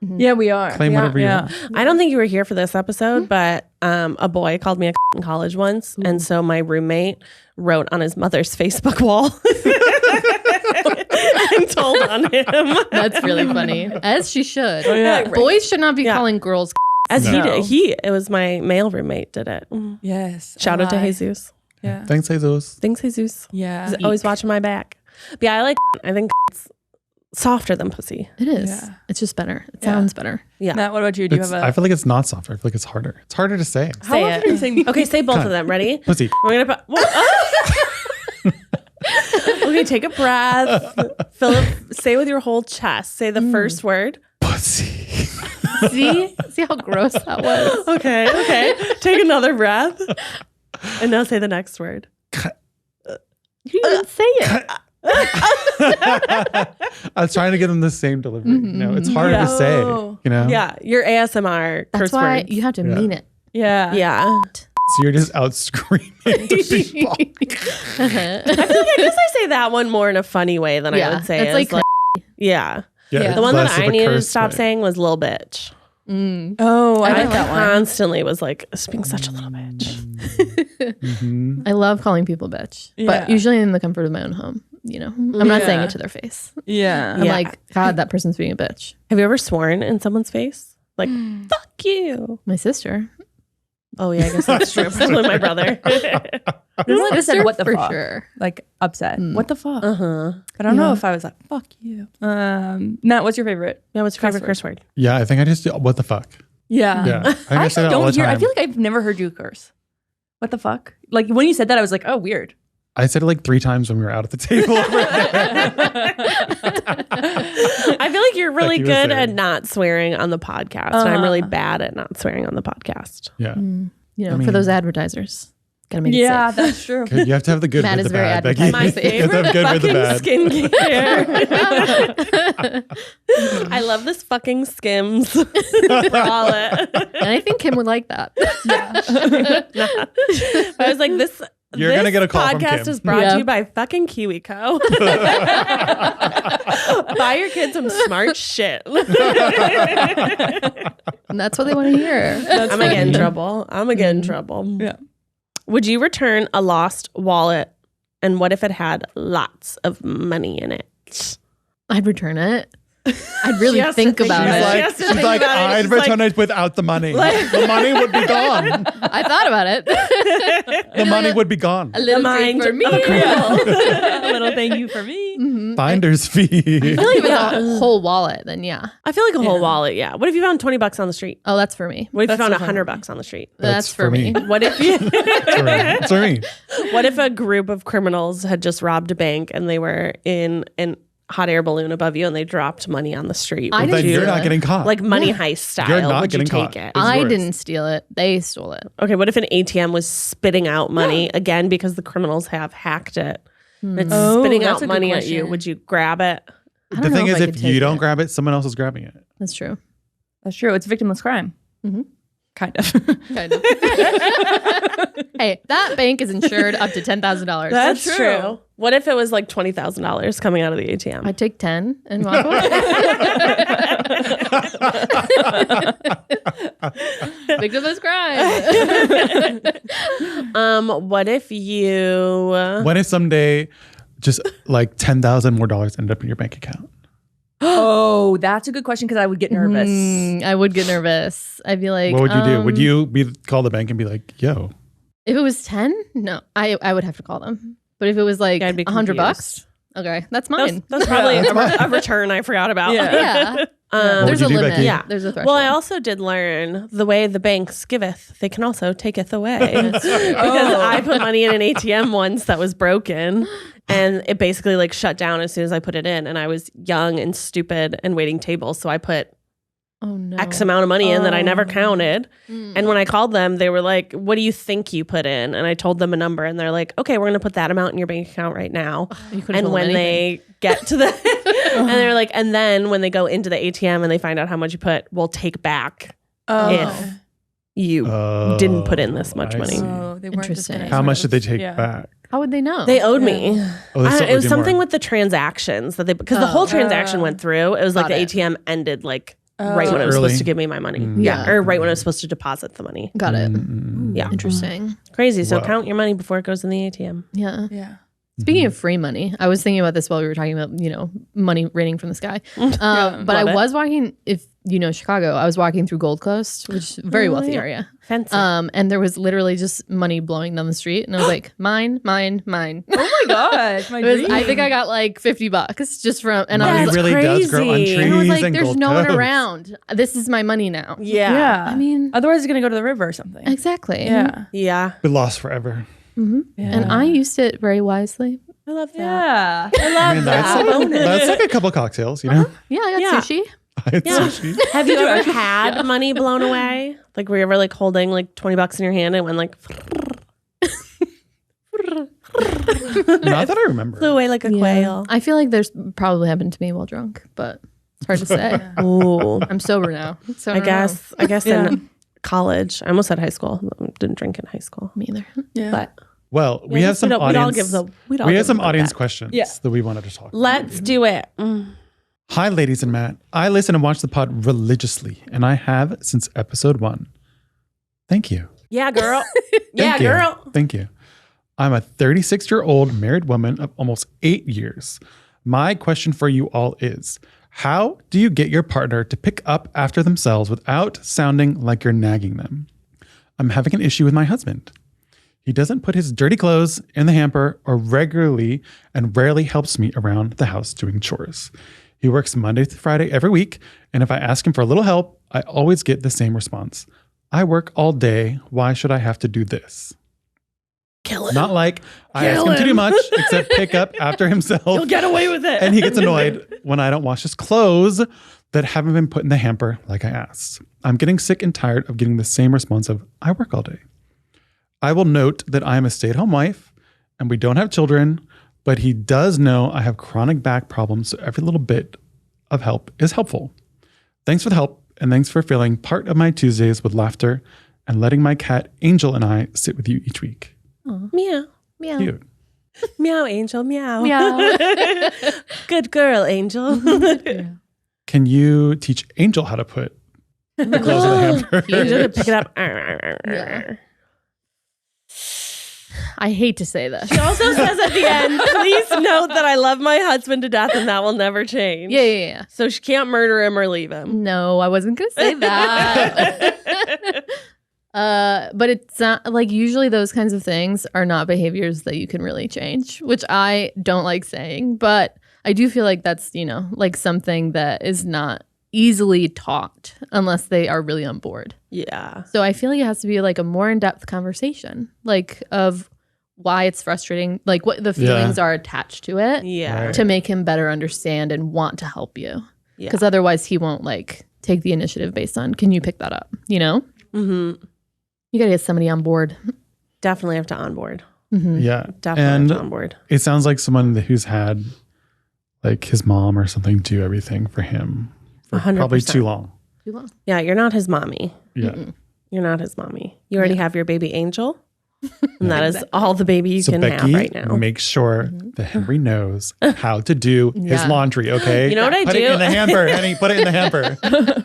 Yeah, we are. claim whatever you want. I don't think you were here for this episode, but a boy called me a in college once, and so my roommate wrote on his mother's Facebook wall and told on him. That's really funny. As she should. yeah. Boys should not be calling girls. As No. he did. It was my male roommate did it. Yes. Shout out to I- Jesus. Yeah. Thanks, Jesus. Thanks, Jesus. Yeah. He's always watching my back. But yeah, I think it's softer than pussy. It is. Yeah. It's just better. It sounds better. Yeah. Matt, what about you? Do you It's, have I a... feel like it's not softer. I feel like it's harder. It's harder to say. How Say often it. are you saying... Okay, say both of them. Ready? Pussy. We're gonna put. Okay, take a breath. Philip, say with your whole chest. Say the first word. Pussy. See how gross that was. Okay. Take another breath. And now say the next word. You didn't even say it. I was trying to get them the same delivery. No, it's harder to say. You know. Yeah, your ASMR That's curse why words. you have to mean it. Yeah. Yeah. So you're just out screaming to people. I guess I say that one more in a funny way than I would say. It's like, yeah. Yeah, The one that less of I a needed to curse stop way. saying was little bitch. Oh, I I like that one. constantly was like, this being such a little bitch. I love calling people bitch, Yeah. but usually in the comfort of my own home. You know, I'm not saying it to their face. Yeah. I'm like, God, that person's being a bitch. Have you ever sworn in someone's face? Like, fuck you. My sister. Oh, yeah, I guess that's true. Probably my brother. I just said, what the for fuck? sure. Like, upset. What the fuck? Uh-huh. But I don't know if I was like, fuck you. Nat, what's your favorite? Yeah, what's your favorite curse word? Yeah, I think I just do, what the fuck? Yeah. Yeah, I think I I say actually that all the don't hear. time. I feel like I've never heard you curse. What the fuck? Like when you said that, I was like, oh, weird. I said it like 3 times when we were out at the table over there. I feel like you're really you were good saying. at not swearing on the podcast. And I'm really bad at not swearing on the podcast. Yeah, You know, for those advertisers, gotta make it Yeah, safe. that's true. you have to have the good Matt with is the very bad. Becky. advertising. You have to have good with the bad. Skincare. I love this fucking Skims wallet. And I think Kim would like that. I was like, this. You're this gonna get a call from podcast Kim. is brought Yeah. to you by fucking KiwiCo. Buy your kids some smart shit. And that's what they want to hear. I'm gonna get in trouble. I'm gonna get in trouble. Yeah. Would you return a lost wallet? And what if it had lots of money in it? I'd return it. I'd really She has to think think about about it. it. She's She like, has to she's think like about it. I'd She's return it without the money. The money would be gone. I thought about it. The money would be gone. A little mind thing for me. of a criminal. A little thank you for me. Finder's fee. I feel like if it's a whole wallet, then yeah. I feel like a whole wallet. Yeah. What if you found $20 on the street? Oh, that's for me. What if you found That's $100 on the street? That's for me. What if you? It's for me. What if a group of criminals had just robbed a bank and they were in an hot air balloon above you and they dropped money on the street? I Would Then didn't you're steal not it. getting caught. like money heist style? You're not would you getting take caught. it? It's I yours. didn't steal it. They stole it. Okay. What if an ATM was spitting out money again because the criminals have hacked it? It's Oh, spitting that's out a good money at you. question. Would you grab it? I The don't thing know is, I if could you take don't it. grab it, someone else is grabbing it. That's true. That's true. It's victimless crime. Kind of. Kind of. Hey, that bank is insured up to $10,000. That's true. What if it was like $20,000 coming out of the ATM? I'd take 10 and walk away. Victimless crime. What if you? When if someday just like $10,000 more end up in your bank account? Oh, that's a good question because I would get nervous. I would get nervous. I'd be like, What would you do? Would you call the bank and be like, yo? If it was 10, no, I would have to call them. But if it was like I'd be $100, confused. okay, that's mine. That's probably a return I forgot about. Yeah. What There's would a you do, limit. Becky? Yeah. There's a threshold. Well, I also did learn the way the banks giveth, they can also taketh away. Because I put money in an ATM once that was broken, and it basically like shut down as soon as I put it in. And I was young and stupid and waiting tables, so I put X amount of money in that I never counted. And when I called them, they were like, what do you think you put in? And I told them a number and they're like, okay, we're going to put that amount in your bank account right now. And when they get to the, and they're like, and then when they go into the ATM and they find out how much you put, we'll take back if you didn't put in this much money. They weren't just gonna How much did they take back? How would they know? They owed me. They it was something with the transactions that because the whole transaction went through. It was like the ATM ended like right when it was supposed to give me my money. Or right when I was supposed to deposit the money. Got it. Yeah. Interesting. Crazy. So count your money before it goes in the ATM. Yeah. Speaking of free money, I was thinking about this while we were talking about, money raining from the sky. But I was walking, if you know Chicago, I was walking through Gold Coast, which is a very wealthy area. Fancy. And there was literally just money blowing down the street. And I was like, mine. Oh my gosh. I think I got like $50 just from, and money I was really does grow on trees. and I was like, there's Gold no one Coast. around. This is my money now. Yeah. I mean, otherwise it's going to go to the river or something. exactly. Yeah. Be lost forever. And I used it very wisely. I love that. Yeah. I love that. That's like a couple cocktails, Yeah, I got sushi. I had sushi. Have you ever had money blown away? Like, were you ever like holding like $20 in your hand and went like Not that I remember. flew away like a quail? I feel like there's probably happened to me while drunk, but it's hard to say. Ooh. I'm sober now. So I guess in college. I almost said high school. Didn't drink in high school. Me either. Yeah. But Well, we have some audience. We have some audience questions that we wanted to talk about. Let's do it. Hi, ladies and Matt. I listen and watch the pod religiously, and I have since episode 1. Thank you. Yeah, girl. Thank you. Thank you. I'm a 36-year-old married woman of almost 8 years. My question for you all is, how do you get your partner to pick up after themselves without sounding like you're nagging them? I'm having an issue with my husband. He doesn't put his dirty clothes in the hamper or regularly and rarely helps me around the house doing chores. He works Monday through Friday every week, and if I ask him for a little help, I always get the same response. I work all day. Why should I have to do this? Kill him. Not like I ask him to do much, except pick up after himself. He'll get away with it. And he gets annoyed when I don't wash his clothes that haven't been put in the hamper like I asked. I'm getting sick and tired of getting the same response of, I work all day. I will note that I am a stay-at-home wife and we don't have children, but he does know I have chronic back problems, so every little bit of help is helpful. Thanks for the help, and thanks for filling part of my Tuesdays with laughter and letting my cat Angel and I sit with you each week. Aww. Meow. Meow. Cute. Meow, Angel. Meow. Meow. Good girl, Angel. Can you teach Angel how to put the clothes in the hamper? Angel can pick it up. Yeah. I hate to say this. She also says at the end, please note that I love my husband to death and that will never change. Yeah. So she can't murder him or leave him. No, I wasn't going to say that. But it's not like usually those kinds of things are not behaviors that you can really change, which I don't like saying, but I do feel like that's, like something that is not easily taught unless they are really on board. Yeah. So I feel like it has to be like a more in-depth conversation, like of why it's frustrating, like what the feelings are attached to it. Yeah. Right. To make him better understand and want to help you. Yeah. Because otherwise he won't like take the initiative based on, can you pick that up? Mm-hmm. You got to get somebody on board. Definitely have to onboard. Mm-hmm. Yeah. Definitely have to onboard. It sounds like someone who's had like his mom or something do everything for him for 100%. probably too long. Too long. Yeah, you're not his mommy. Yeah. Mm-mm. You're not his mommy. You already have your baby Angel. And that is all the baby you can Becky, have right now. make sure that Henry knows how to do his laundry, okay? You know what I Put do? it in the hamper, Henny. Put it in the hamper.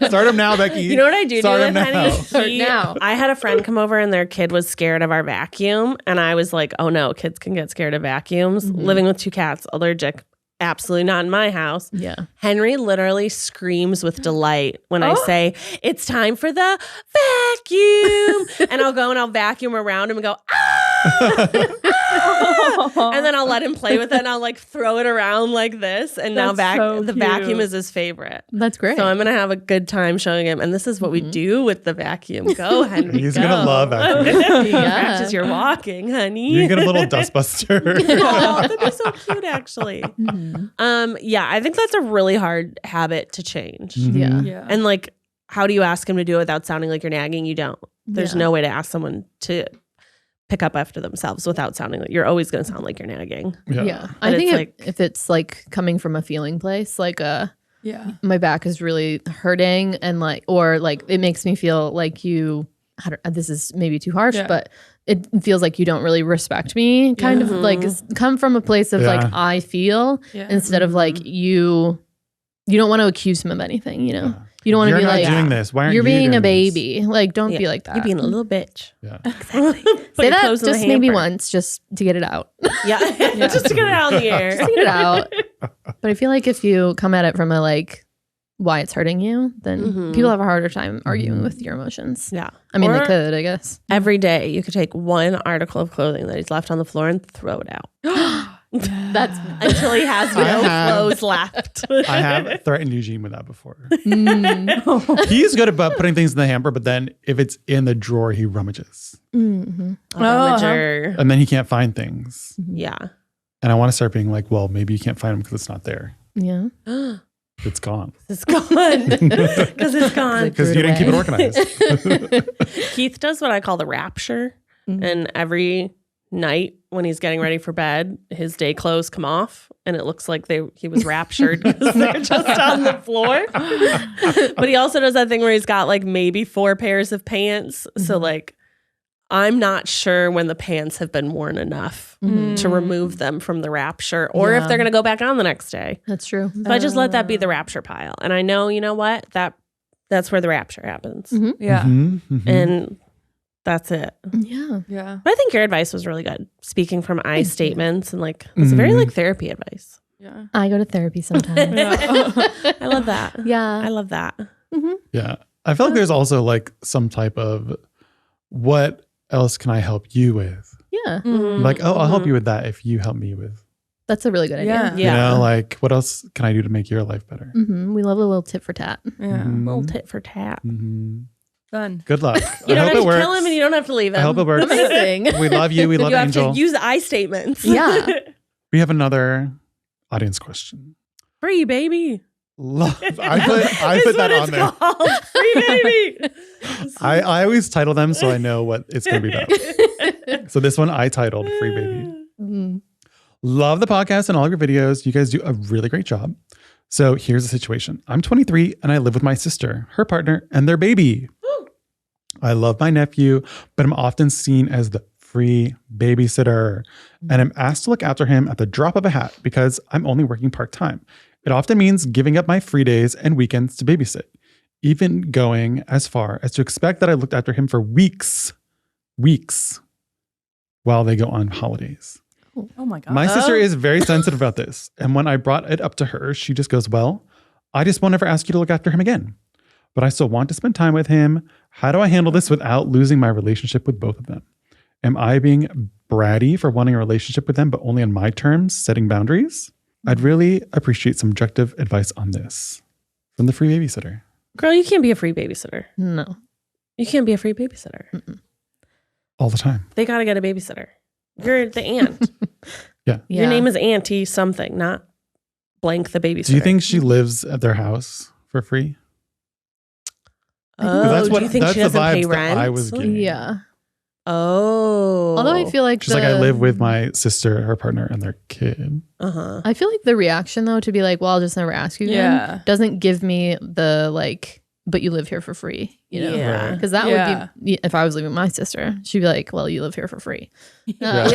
Start him now, Becky. You know what I do Start with him now. Henny? now. I had a friend come over and their kid was scared of our vacuum. And I was like, oh no, kids can get scared of vacuums. Living with 2 cats, allergic. Absolutely not in my house. Yeah. Henry literally screams with delight when I say, it's time for the vacuum. And I'll go and I'll vacuum around him and go, ah! And then I'll let him play with it and I'll like throw it around like this. And now the vacuum is his favorite. That's great. So I'm going to have a good time showing him. And this is what we do with the vacuum. Go, Henry. He's go. going to love vacuuming. Practice your walking, honey. You get a little dustbuster. Oh, that'd be so cute, actually. Yeah, I think that's a really hard habit to change. Yeah. And like, how do you ask him to do it without sounding like you're nagging? You don't. There's no way to ask someone to pick up after themselves without sounding like you're always going to sound like you're nagging. Yeah. I think if it's like coming from a feeling place, like my back is really hurting and like, or like it makes me feel like this is maybe too harsh, but it feels like you don't really respect me, kind of like come from a place of like I feel instead of like you don't want to accuse him of anything, you know. You don't want to be like, doing this. Why aren't you're you being doing a baby. This? Like, don't be like that. You're being a little bitch. Yeah. Exactly. Say that just maybe once, just to get it out. Yeah. Just to get it out in the air. Just to get it out. But I feel like if you come at it from a like, why it's hurting you, then people have a harder time arguing with your emotions. Yeah. I mean, they could, I guess. Every day you could take one article of clothing that he's left on the floor and throw it out. That's until he has no clothes left. I have threatened Eugene with that before. He's good about putting things in the hamper, but then if it's in the drawer, he rummages. Rummager. And then he can't find things. Yeah. And I want to start being like, well, maybe you can't find them because it's not there. Yeah. It's gone. It's gone. Because it's gone. Because you didn't keep it organized. Keith does what I call the rapture. And every night when he's getting ready for bed, his day clothes come off and it looks like he was raptured because they're just on the floor. But he also does that thing where he's got like maybe 4 pairs of pants. So like I'm not sure when the pants have been worn enough to remove them from the rapture or if they're going to go back on the next day. That's true. So I just let that be the rapture pile. And I know, you know what? That's where the rapture happens. Yeah. And that's it. Yeah. But I think your advice was really good. Speaking from I statements and like, it's very like therapy advice. Yeah. I go to therapy sometimes. I love that. Yeah. I love that. Yeah. I feel like there's also like some type of what else can I help you with? Yeah. Like, oh, I'll help you with that if you help me with. That's a really good idea. Yeah. You know, like what else can I do to make your life better? We love a little tit for tat. Yeah. Little tit for tat. Fun. Good luck. You don't I have hope to it kill works. him and you don't have to leave him. I hope it works. Amazing. We love you. We love You have Angel. to use I statements. Yeah. We have another audience question. Free baby. Love. I put that on there. Free baby. I always title them so I know what it's going to be about. So this one I titled Free Baby. Love the podcast and all your videos. You guys do a really great job. So here's the situation. I'm 23 and I live with my sister, her partner, and their baby. I love my nephew, but I'm often seen as the free babysitter. And I'm asked to look after him at the drop of a hat because I'm only working part-time. It often means giving up my free days and weekends to babysit, even going as far as to expect that I looked after him for weeks while they go on holidays. Oh my God. My sister is very sensitive about this. And when I brought it up to her, she just goes, well, I just won't ever ask you to look after him again. But I still want to spend time with him. How do I handle this without losing my relationship with both of them? Am I being bratty for wanting a relationship with them, but only on my terms, setting boundaries? I'd really appreciate some objective advice on this from the free babysitter. Girl, you can't be a free babysitter. No. You can't be a free babysitter. All the time. They got to get a babysitter. You're the aunt. Yeah. Your name is Auntie something, not blank the babysitter. Do you think she lives at their house for free? Oh, do you think that's she the doesn't pay vibes that rent? I was getting. Yeah. Oh. Although I feel like She's like, I live with my sister, her partner, and their kid. I feel like the reaction though to be like, well, I'll just never ask you again, doesn't give me the like, but you live here for free, you know? Yeah. Because that would be, if I was leaving my sister, she'd be like, well, you live here for free. That's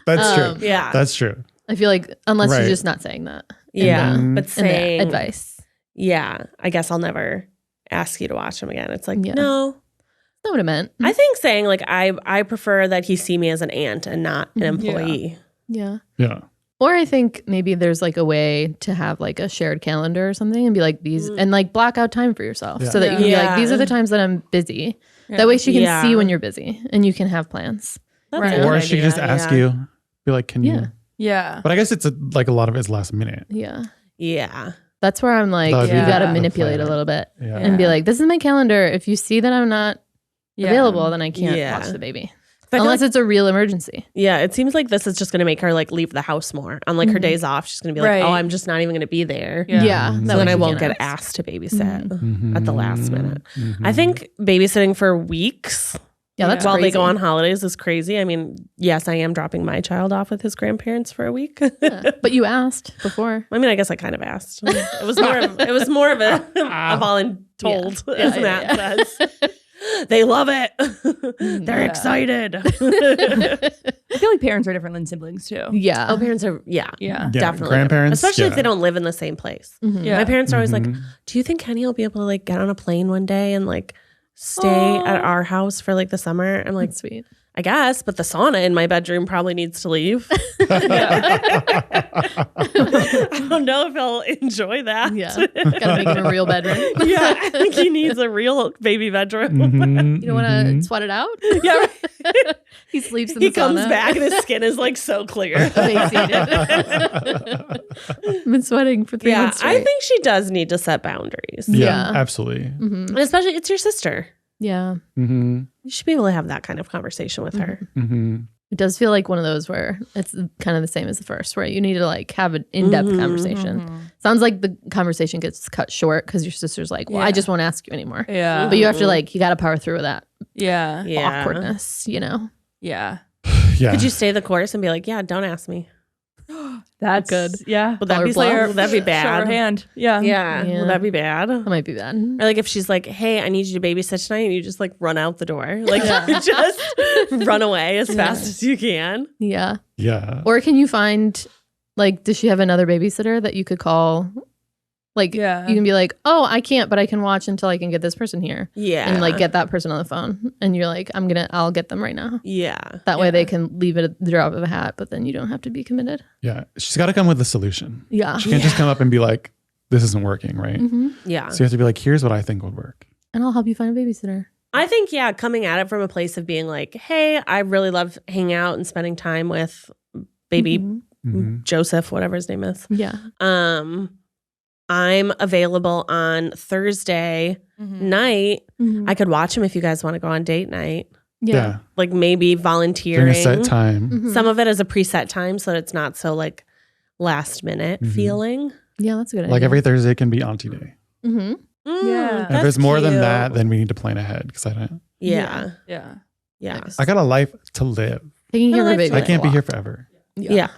true. Yeah. That's true. I feel like unless Right. you're just not saying that. Yeah. Mhm. But In the saying advice. Yeah. I guess I'll never ask you to watch him again. It's like, Yeah. no. That's not what I meant. I think saying like I prefer that he see me as an aunt and not an employee. Yeah. Yeah. Or I think maybe there's like a way to have like a shared calendar or something and be like these and like block out time for yourself so that you can be like, these are the times that I'm busy. That way she can see when you're busy and you can have plans. That's Right. a good Or she could idea, just ask yeah. you, be like, can you? Yeah. But I guess it's like a lot of it's last minute. Yeah. Yeah. That's where I'm like, That would you be got to the manipulate a plan. little bit Yeah. and be like, this is my calendar. If you see that I'm not available, then I can't Yeah. watch the baby. Unless it's a real emergency. Yeah, it seems like this is just going to make her like leave the house more. On like her days off, she's going to be like, oh, I'm just not even going to be there. Yeah. So then I won't get asked to babysit at the last minute. I think babysitting for weeks that's while crazy. they go on holidays is crazy. I mean, yes, I am dropping my child off with his grandparents for a week. But you asked before. I mean, I guess I kind of asked. It was more of a voluntold, as Matt says. They love it. They're excited. I feel like parents are different than siblings too. Yeah. Oh, parents are, definitely. Grandparents, especially if they don't live in the same place. Yeah. My parents are always like, do you think Kenny will be able to like get on a plane one day and like stay at our house for like the summer? I'm like, Sweet. I guess, but the sauna in my bedroom probably needs to leave. I don't know if he'll enjoy that. Yeah. Gotta make it a real bedroom. Yeah, I think he needs a real baby bedroom. You don't want to sweat it out? Yeah, He sleeps in he the sauna. comes back and his skin is like so clear. Emaciated. I've been sweating for 3 Yeah, months I straight. think she does need to set boundaries. Yeah, Yeah. absolutely. And especially, it's your sister. Yeah. Mm-hmm. You should be able to have that kind of conversation with her. Mm-hmm. It does feel like one of those where it's kind of the same as the first, where you need to like have an in-depth conversation. Sounds like the conversation gets cut short because your sister's like, well, I just won't ask you anymore. Yeah. But you have to like, you got to power through with that Yeah. awkwardness, you know? Yeah. Yeah. Could you stay the course and be like, yeah, don't ask me? That's good. Yeah. Would that be Color would that be Show her bad? hand. Yeah. Yeah. Yeah. Would that be bad? That might be bad. Or like if she's like, hey, I need you to babysit tonight, and you just like run out the door. Like just run away as fast as you can. Yeah. Yeah. Or can you find, like, does she have another babysitter that you could call? Like, Yeah. you can be like, oh, I can't, but I can watch until I can get this person here. Yeah. And like get that person on the phone. And you're like, I'll get them right now. Yeah. That way they can leave it at the drop of a hat, but then you don't have to be committed. Yeah. She's got to come with a solution. Yeah. She can't just come up and be like, this isn't working, right? Yeah. So you have to be like, here's what I think would work. And I'll help you find a babysitter. I think, coming at it from a place of being like, hey, I really love hanging out and spending time with baby Joseph, whatever his name is. Yeah. I'm available on Thursday night. I could watch him if you guys want to go on date night. Yeah. Like maybe volunteering. During a set time. Some of it is a preset time so that it's not so like last minute feeling. Yeah, that's a good Like idea. every Thursday can be auntie day. Yeah. And if there's more than that, then we need to plan ahead because I don't. Yeah. Yeah. I got a life to live. Taking care of a life baby. I can't be here forever. Yeah.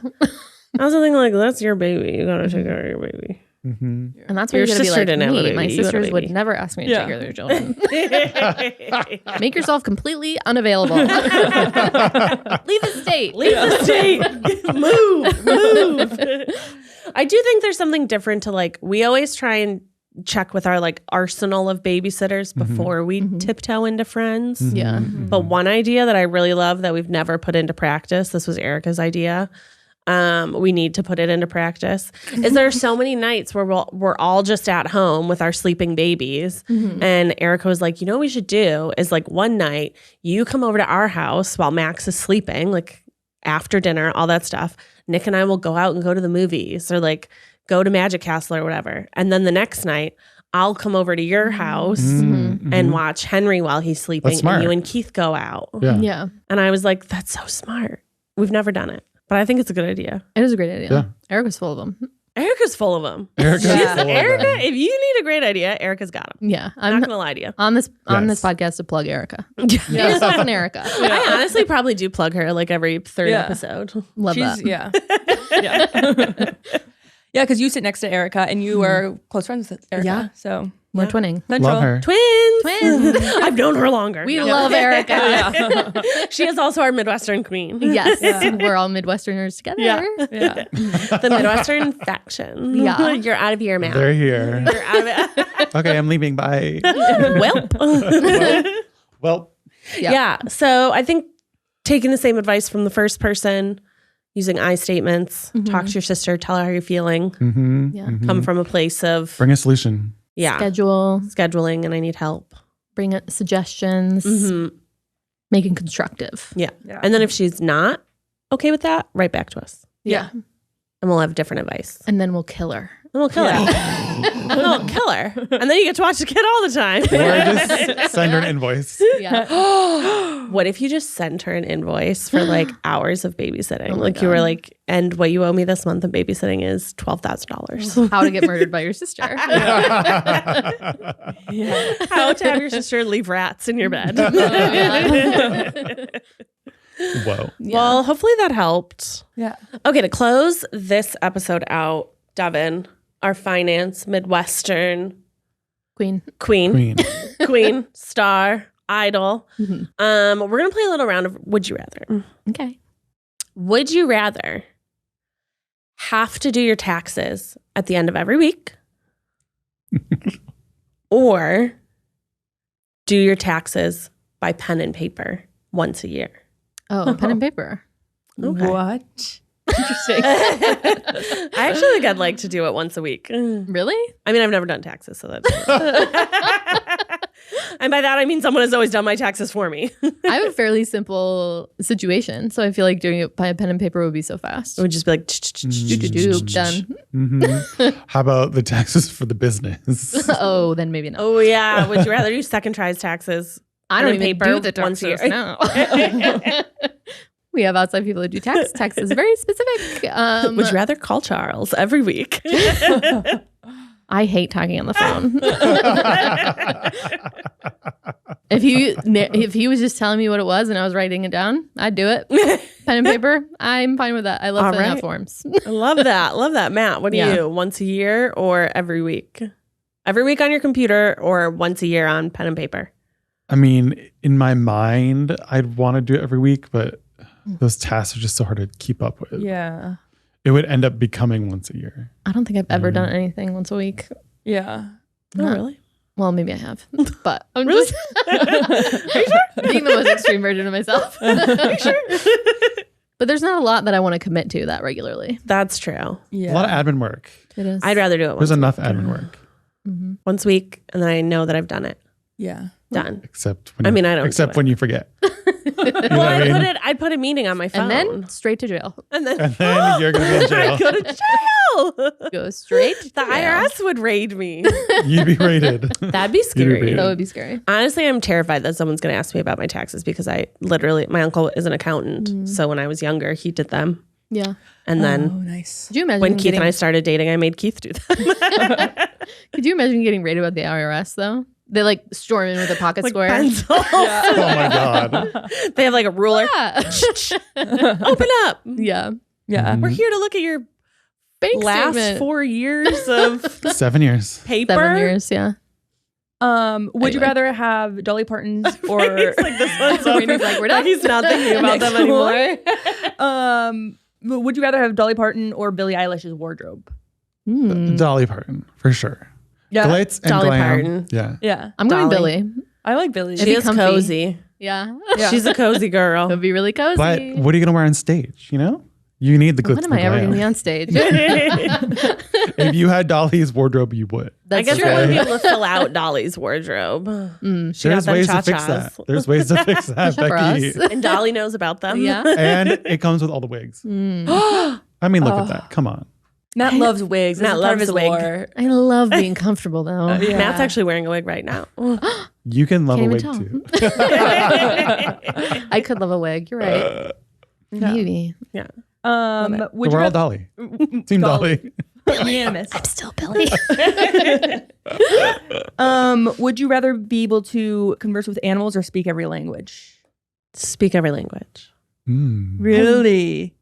I was thinking like, that's your baby. You gotta take care of your baby. Mm-hmm. And that's why Your you're going to be sister like didn't have a me. baby. My You got a sisters would baby. never ask me to Yeah. take care of their children. Make yourself completely unavailable. Leave the state. Leave the state. Move. I do think there's something different to like, we always try and check with our like arsenal of babysitters before we tiptoe into friends. Yeah. But one idea that I really love that we've never put into practice, this was Erica's idea. We need to put it into practice. Is there are so many nights where we're all just at home with our sleeping babies, and Erica was like, you know what we should do is like one night you come over to our house while Max is sleeping, like after dinner, all that stuff. Nick and I will go out and go to the movies or like go to Magic Castle or whatever, and then the next night I'll come over to your house and watch Henry while he's sleeping, That's smart. and you and Keith go out. Yeah. Yeah. And I was like, that's so smart. We've never done it. But I think it's a good idea. It is a great idea. Yeah. Erica's full of them. Erica's full of them. Erica's full of Erica, them. if you need a great idea, Erica's got them. Yeah. I'm I'm not gonna lie to you. on this Yes. podcast to plug Erica. Get yourself an Erica. I honestly probably do plug her like every third Yeah. episode. Love She's, that. yeah. Yeah. Yeah, because you sit next to Erica and you are close friends with Erica. Yeah. So We're twinning. Central. Love her. Twins. I've known her longer. We love Erica. She is also our Midwestern queen. Yes. We're all Midwesterners together. Yeah. Yeah. The Midwestern faction. Yeah. You're out of here, man. They're here. You're out of it. Okay, I'm leaving. Bye. Welp. Well, Yeah. So I think taking the same advice from the first person, using I statements, talk to your sister, tell her how you're feeling, Yeah. come from a place of, bring a solution. Schedule. scheduling and I need help. Bring up suggestions. Making constructive. Yeah. Yeah. And then if she's not okay with that, right back to us. Yeah. And we'll have different advice. And then we'll kill her. little killer. A little killer. And then you get to watch the kid all the time. Or just send her an invoice. Yeah. What if you just sent her an invoice for like hours of babysitting? Like you were like, and what you owe me this month of babysitting is $12,000. How to get murdered by your sister. How to have your sister leave rats in your bed. Whoa. Well, hopefully that helped. Yeah. Okay, to close this episode out, Devin, our finance Midwestern Queen. queen, star, idol. We're gonna play a little round of Would You Rather. Okay. Would you rather have to do your taxes at the end of every week, or do your taxes by pen and paper once a year? Oh, pen and paper. Okay. What? Interesting. I actually think I'd like to do it once a week. Really? I mean, I've never done taxes, so that's and by that I mean someone has always done my taxes for me. I have a fairly simple situation, so I feel like doing it by a pen and paper would be so fast. It would just be like Done. How about the taxes for the business? Oh, then maybe not. oh yeah. Would you rather do second tries taxes? I don't pen and even do the once a taxes year? now. We have outside people who do tax. Tax is very specific. Would you rather call Charles every week? I hate talking on the phone. If he was just telling me what it was and I was writing it down, I'd do it. Pen and paper, I'm fine with that. I love filling out forms. I love that. Love that. Matt, what do you? Once a year or every week? Every week on your computer or once a year on pen and paper? I mean, in my mind, I'd want to do it every week, but those tasks are just so hard to keep up with. Yeah. It would end up becoming once a year. I don't think I've ever done anything once a week. Yeah. Oh, really? Well, maybe I have, but I'm Really? just being the most extreme version of myself. Are you sure? But there's not a lot that I want to commit to that regularly. That's true. Yeah. A lot of admin work. It is. I'd rather do it There's enough admin work. once a week, and then I know that I've done it. Yeah. Done. Except when I mean, I don't Except do it. when you forget. You know Well, what I mean? I'd put a meeting on my phone. And then straight to jail. and then, And then you're going to be in jail. I'd go to jail. Go straight to The jail. IRS would raid me. You'd be rated. That'd be You'd be scary. rated. That would be scary. Honestly, I'm terrified that someone's going to ask me about my taxes because my uncle is an accountant. So when I was younger, he did them. Yeah. And Oh, then nice. Could you imagine when Keith and I started dating, I made Keith do them. Could you imagine getting raided by the IRS though? They like storm in with a pocket square. Pencils. Oh my God. They have like a ruler. Yeah. Open up. Yeah. Yeah. We're here to look at your Bank last statement. 4 years of 7 years. paper. 7 years. Yeah. Would you Anyway. rather have Dolly Parton's or It's like this one's over. Rainie's like, we're done. He's not thinking about them anymore. would you rather have Dolly Parton or Billie Eilish's wardrobe? Dolly Parton, for sure. Yeah. Glitz and Dolly glam. Parton. Yeah. Yeah. I'm going Dolly. Billy. I like Billie. She be is comfy. cozy. Yeah. She's a cozy girl. It'd be really cozy. But what are you going to wear on stage? You know? You need the glitz When am and I ever going to glam. be on stage? If you had Dolly's wardrobe, you would. I That's guess true. I wouldn't be able to fill out Dolly's wardrobe. She got There's them ways to fix cha-chas. that. There's ways to fix that, For Becky. us. And Dolly knows about them. Yeah. And it comes with all the wigs. I mean, look at that. Come on. Matt loves wigs. Matt That's part of loves his a wig. lore. I love being comfortable though. Yeah. Matt's actually wearing a wig right now. You can love Can't a even wig tell. too. I could love a wig. You're right. Maybe. Yeah. Would We're you all Dolly. Team Dolly. unanimous? I'm still Billy. Would you rather be able to converse with animals or speak every language? Speak every language. Really?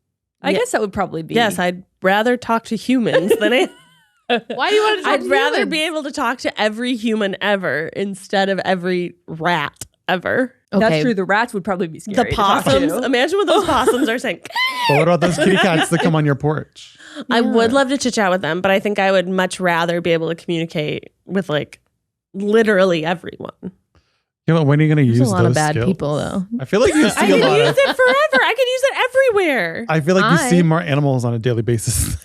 I Yeah. guess that would probably be. Yes, I'd rather talk to humans than Why do you want to talk I'd to rather humans? be able to talk to every human ever instead of every rat ever. That's true. The rats would probably be scary. The to talk possums. to. Imagine what those possums are saying. But what about those kitty cats that come on your porch? I would love to chit chat with them, but I think I would much rather be able to communicate with like literally everyone. Yeah, but when are you going to use There's a lot those of bad skills? people though. I feel like you I see a could lot use of. it forever. I could use it everywhere. I feel like you I- see more animals on a daily basis.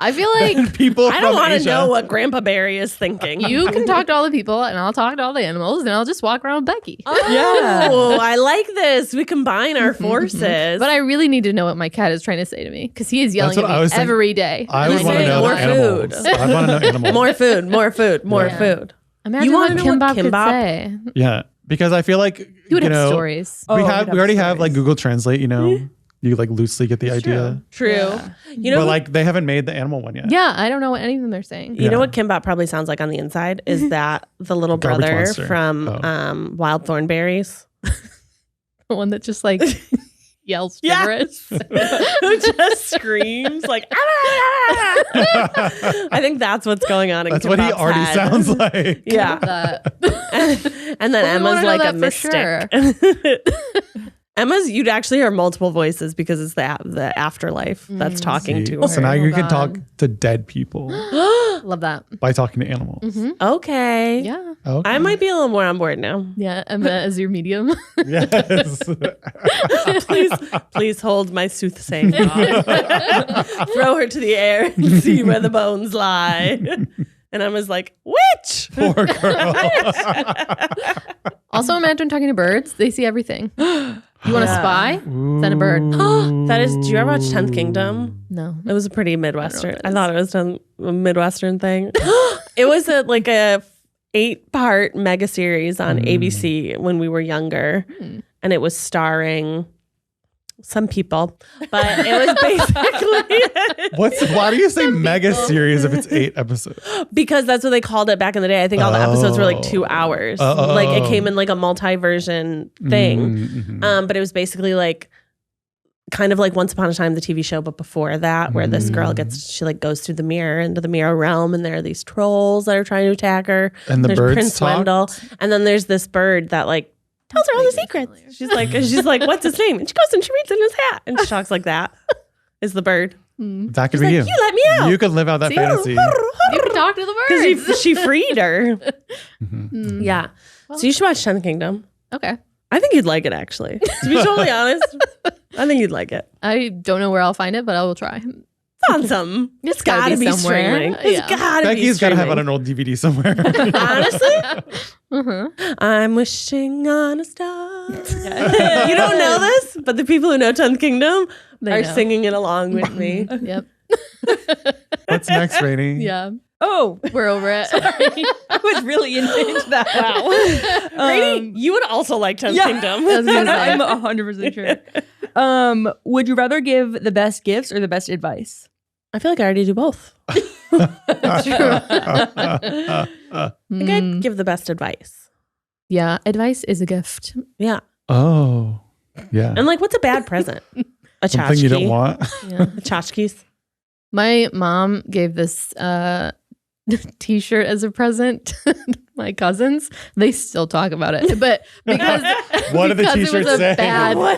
I feel like People I don't want to know what Grandpa Barry is thinking. you can talk to all the people and I'll talk to all the animals and I'll just walk around with Becky. Oh, I like this. We combine our forces. But I really need to know what my cat is trying to say to me because he is yelling That's at what I me was thinking. every day. I would want to know more the animals. food. I want to know animals. more food, more food, more food. Imagine You what wanna know what Kimbap could Kimbap- say. Yeah, because I feel like He would have stories. we already have like Google Translate. You like loosely get the idea. True. Yeah. You know, But like they haven't made the animal one yet. Yeah, I don't know what any of them they're saying. you know what Kimbap probably sounds like on the inside is that the little Garbage brother monster. from Wild Thornberries. The one that just like yells gibberish. Who just screams like I think that's what's going on in That's what he Kimbap's already head. sounds like. Yeah. And then Well, we Emma's wanna know like a that for mystic. Emma's, you'd actually hear multiple voices because it's the afterlife that's talking to her. So now you can God. talk to dead people Love that. by talking to animals. Okay. Yeah. Okay. I might be a little more on board now. Yeah. Emma as your medium. Yes. Please hold my soothsaying thought. Throw her to the air and see where the bones lie. And Emma's like, witch! Poor girl. Also, imagine talking to birds. They see everything. You want to spy? Send a bird. That is, do you ever watch 10th Kingdom? No. It was a pretty Midwestern. I thought it was a Midwestern thing. It was a 8-part mega series on ABC when we were younger. And it was starring some people, but it was basically Why do you say mega series if it's 8 episodes? because that's what they called it back in the day. I think all the episodes were 2 hours. Like it came in a multi-version thing. But it was basically kind of like Once Upon a Time, the TV show, but before that, where this girl she goes through the mirror into the mirror realm, and there are these trolls that are trying to attack her. And the there's birds Prince talk? Wendell, and then there's this bird that tells her all the secrets. She's like, what's his name? And she goes and she reads in his hat, and she talks like that. Is the bird? That could be you. You let me out. You could live out that fantasy. You can talk to the birds. Because she freed her. Yeah. So you should watch 10th Kingdom. Okay. I think you'd like it, actually. To be totally honest, I think you'd like it. I don't know where I'll find it, but I will try. It's on something. It's gotta be somewhere. streaming. It's Yeah. gotta be Becky's got to have it on streaming. an old DVD somewhere. Honestly, I'm wishing on a star. You don't know this, but the people who know 10th Kingdom are know. singing it along with me. Yep. What's next, Rainie? Yeah. Oh, We're over it. I was really into that. Wow. Rainie, you would also like 10th Kingdom. I was gonna say. I'm 100% sure. Would you rather give the best gifts or the best advice? I feel like I already do both. I think I'd give the best advice. Yeah. Advice is a gift. Yeah. Oh, yeah. And what's a bad present? A Something you don't tchotchke. want. Yeah. A tchotchkes. My mom gave this t-shirt as a present to my cousins. They still talk about it. But because What did the because t-shirt it was say?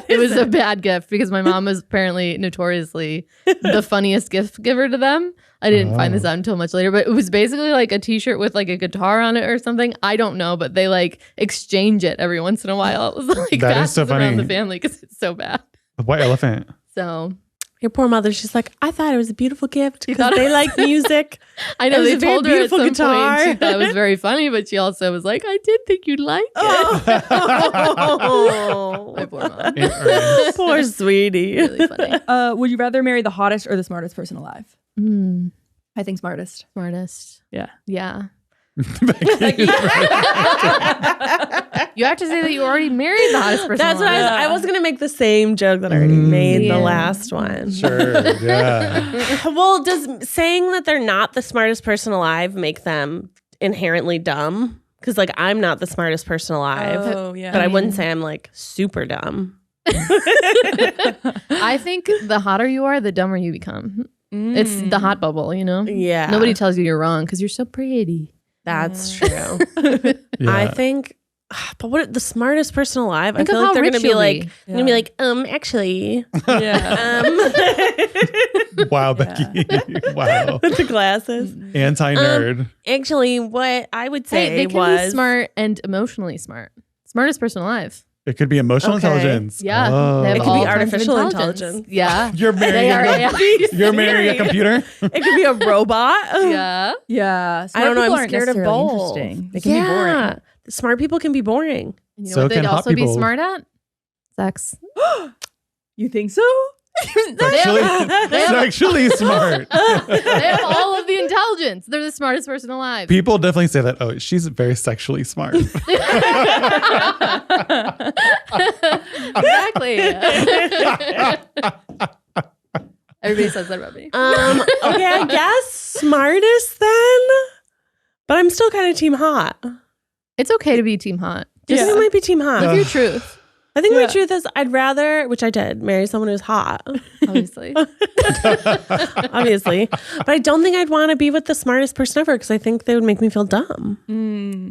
it was a bad gift because my mom was apparently notoriously the funniest gift giver to them. I didn't find this out until much later, but it was basically a t-shirt with a guitar on it or something. I don't know, but they exchange it every once in a while. It was That is so passes around funny. the family because it's so bad. The white elephant. So Your poor mother, she's like, I thought it was a beautiful gift because thought it they like music. I know It was they a very told her at beautiful some guitar. point she thought it was very funny, but she also was like, I did think you'd like it. Oh. My poor mom. Poor sweetie. Really funny. Would you rather marry the hottest or the smartest person alive? I think smartest. Smartest. Yeah. Yeah. You have to say that you already married the hottest person. That's what alive. I was going to make the same joke that I already made Yeah. the last one. Sure. Yeah. Well, does saying that they're not the smartest person alive make them inherently dumb? Because I'm not the smartest person alive, Oh, yeah. but I wouldn't say I'm super dumb. I think the hotter you are, the dumber you become. It's the hot bubble, Yeah. Nobody tells you you're wrong because you're so pretty. That's true. Yeah. I think, but what the smartest person alive? Think I feel of like how they're rich gonna be you'll like, be. actually, Yeah. Wow, Becky. Wow. with the glasses. Anti-nerd. Actually, what I would say Hey, they can was be smart and emotionally smart. Smartest person alive. It could be emotional Okay. intelligence. Yeah. Oh. They have It could be all kinds of artificial intelligence. Yeah. You're They marrying are. a, you're marrying a Siri. computer? It could be a robot. Yeah. Yeah. I don't know. Smart people I'm aren't scared of necessarily both. interesting. They can be boring. Smart people can be boring. You know So what they'd can hot also be people. smart at? Sex. You think so? Sexually smart. They have all of the intelligence. They're the smartest person alive. People definitely say that. Oh, she's very sexually smart. Exactly. Everybody says that about me. Okay, I guess smartest then. But I'm still kind of team hot. It's okay to be team hot. I think I might be team hot. Live your truth, I think my truth is I'd rather, which I did, marry someone who's hot. obviously. Obviously. But I don't think I'd want to be with the smartest person ever because I think they would make me feel dumb.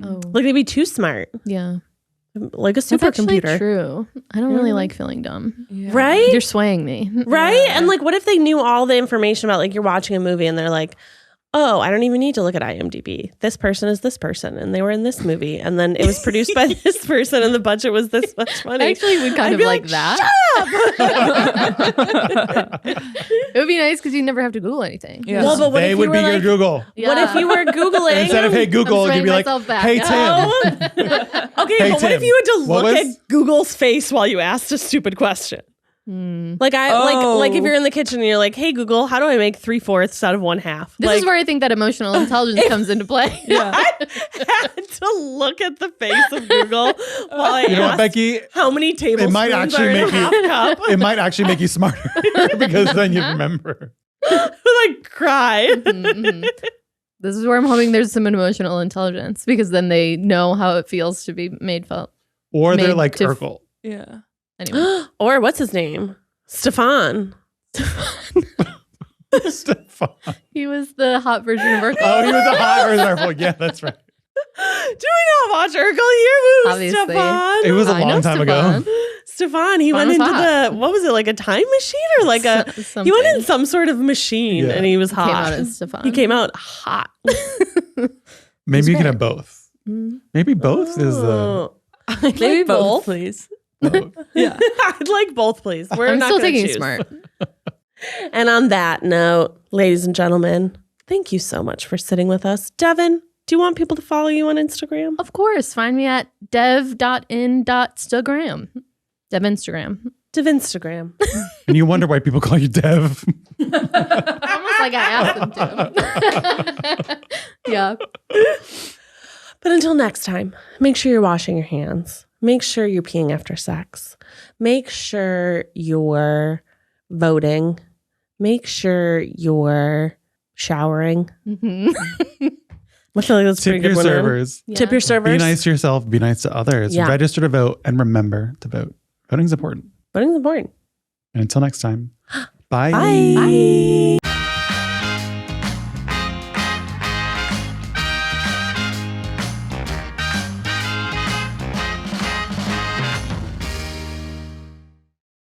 Oh, Like they'd be too smart. yeah. Like a That's actually supercomputer. true. I don't really like feeling dumb. Right? You're swaying me. Right? And like, what if they knew all the information about, like, you're watching a movie and they're like, oh, I don't even need to look at IMDb. This person is this person, and they were in this movie, and then it was produced by this person, and the budget was this much money. I actually would kind I'd of be like that. It would be nice because you never have to Google anything. Yeah. Well, but what They if would you be were your like, Google. what if you were Googling? Instead of hey Google, I'm you'd be like, myself back. hey Tim. Okay, Hey, but what if Tim, you had to what look was- at Google's face while you asked a stupid question? Like like if you're in the kitchen and you're like, hey Google, how do I make 3/4 out of 1/2? This Like, is where I think that emotional intelligence comes into play. I had to look at the face of Google while I You know what, asked Becky? how many tablespoons might actually are in a make you- half cup. It might actually make you smarter because then you remember. Like cry. Mhm. This is where I'm hoping there's some emotional intelligence because then they know how it feels to be made felt. Or they're Made like to- Urkel. Yeah. Anyway. Or what's his name? Stefan. Stefan. He was the hot version of Urkel. Oh, he was a hot version of Urkel. Yeah, that's right. Do we not watch Urkel here? Woo, Obviously. Stefan. It was a I know long time ago. Stefan. Stefan, he Stefan went was into hot. the, what was it, like a time machine or like a, he went in some sort of machine Yeah. and he was hot. Came out as Stefan. He came out hot. Maybe you can great. have both. Maybe both is the. Oh. Maybe both. please. both. Yeah. I'd like both, please. We're I'm not still gonna taking choose. smart. And on that note, ladies and gentlemen, thank you so much for sitting with us. Devin, do you want people to follow you on Instagram? Of course. Find me at dev.in.stagram. Dev Instagram. Instagram. And you wonder why people call you Dev. Almost like I asked them to. Yeah. But until next time, make sure you're washing your hands. Make sure you're peeing after sex. Make sure you're voting. Make sure you're showering. Mhm. I feel like that's a Tip pretty your good one. servers. Tip your servers. Be nice to yourself. Be nice to others. Yeah. Register to vote and remember to vote. Voting's important. Voting's important. And until next time, bye. Bye.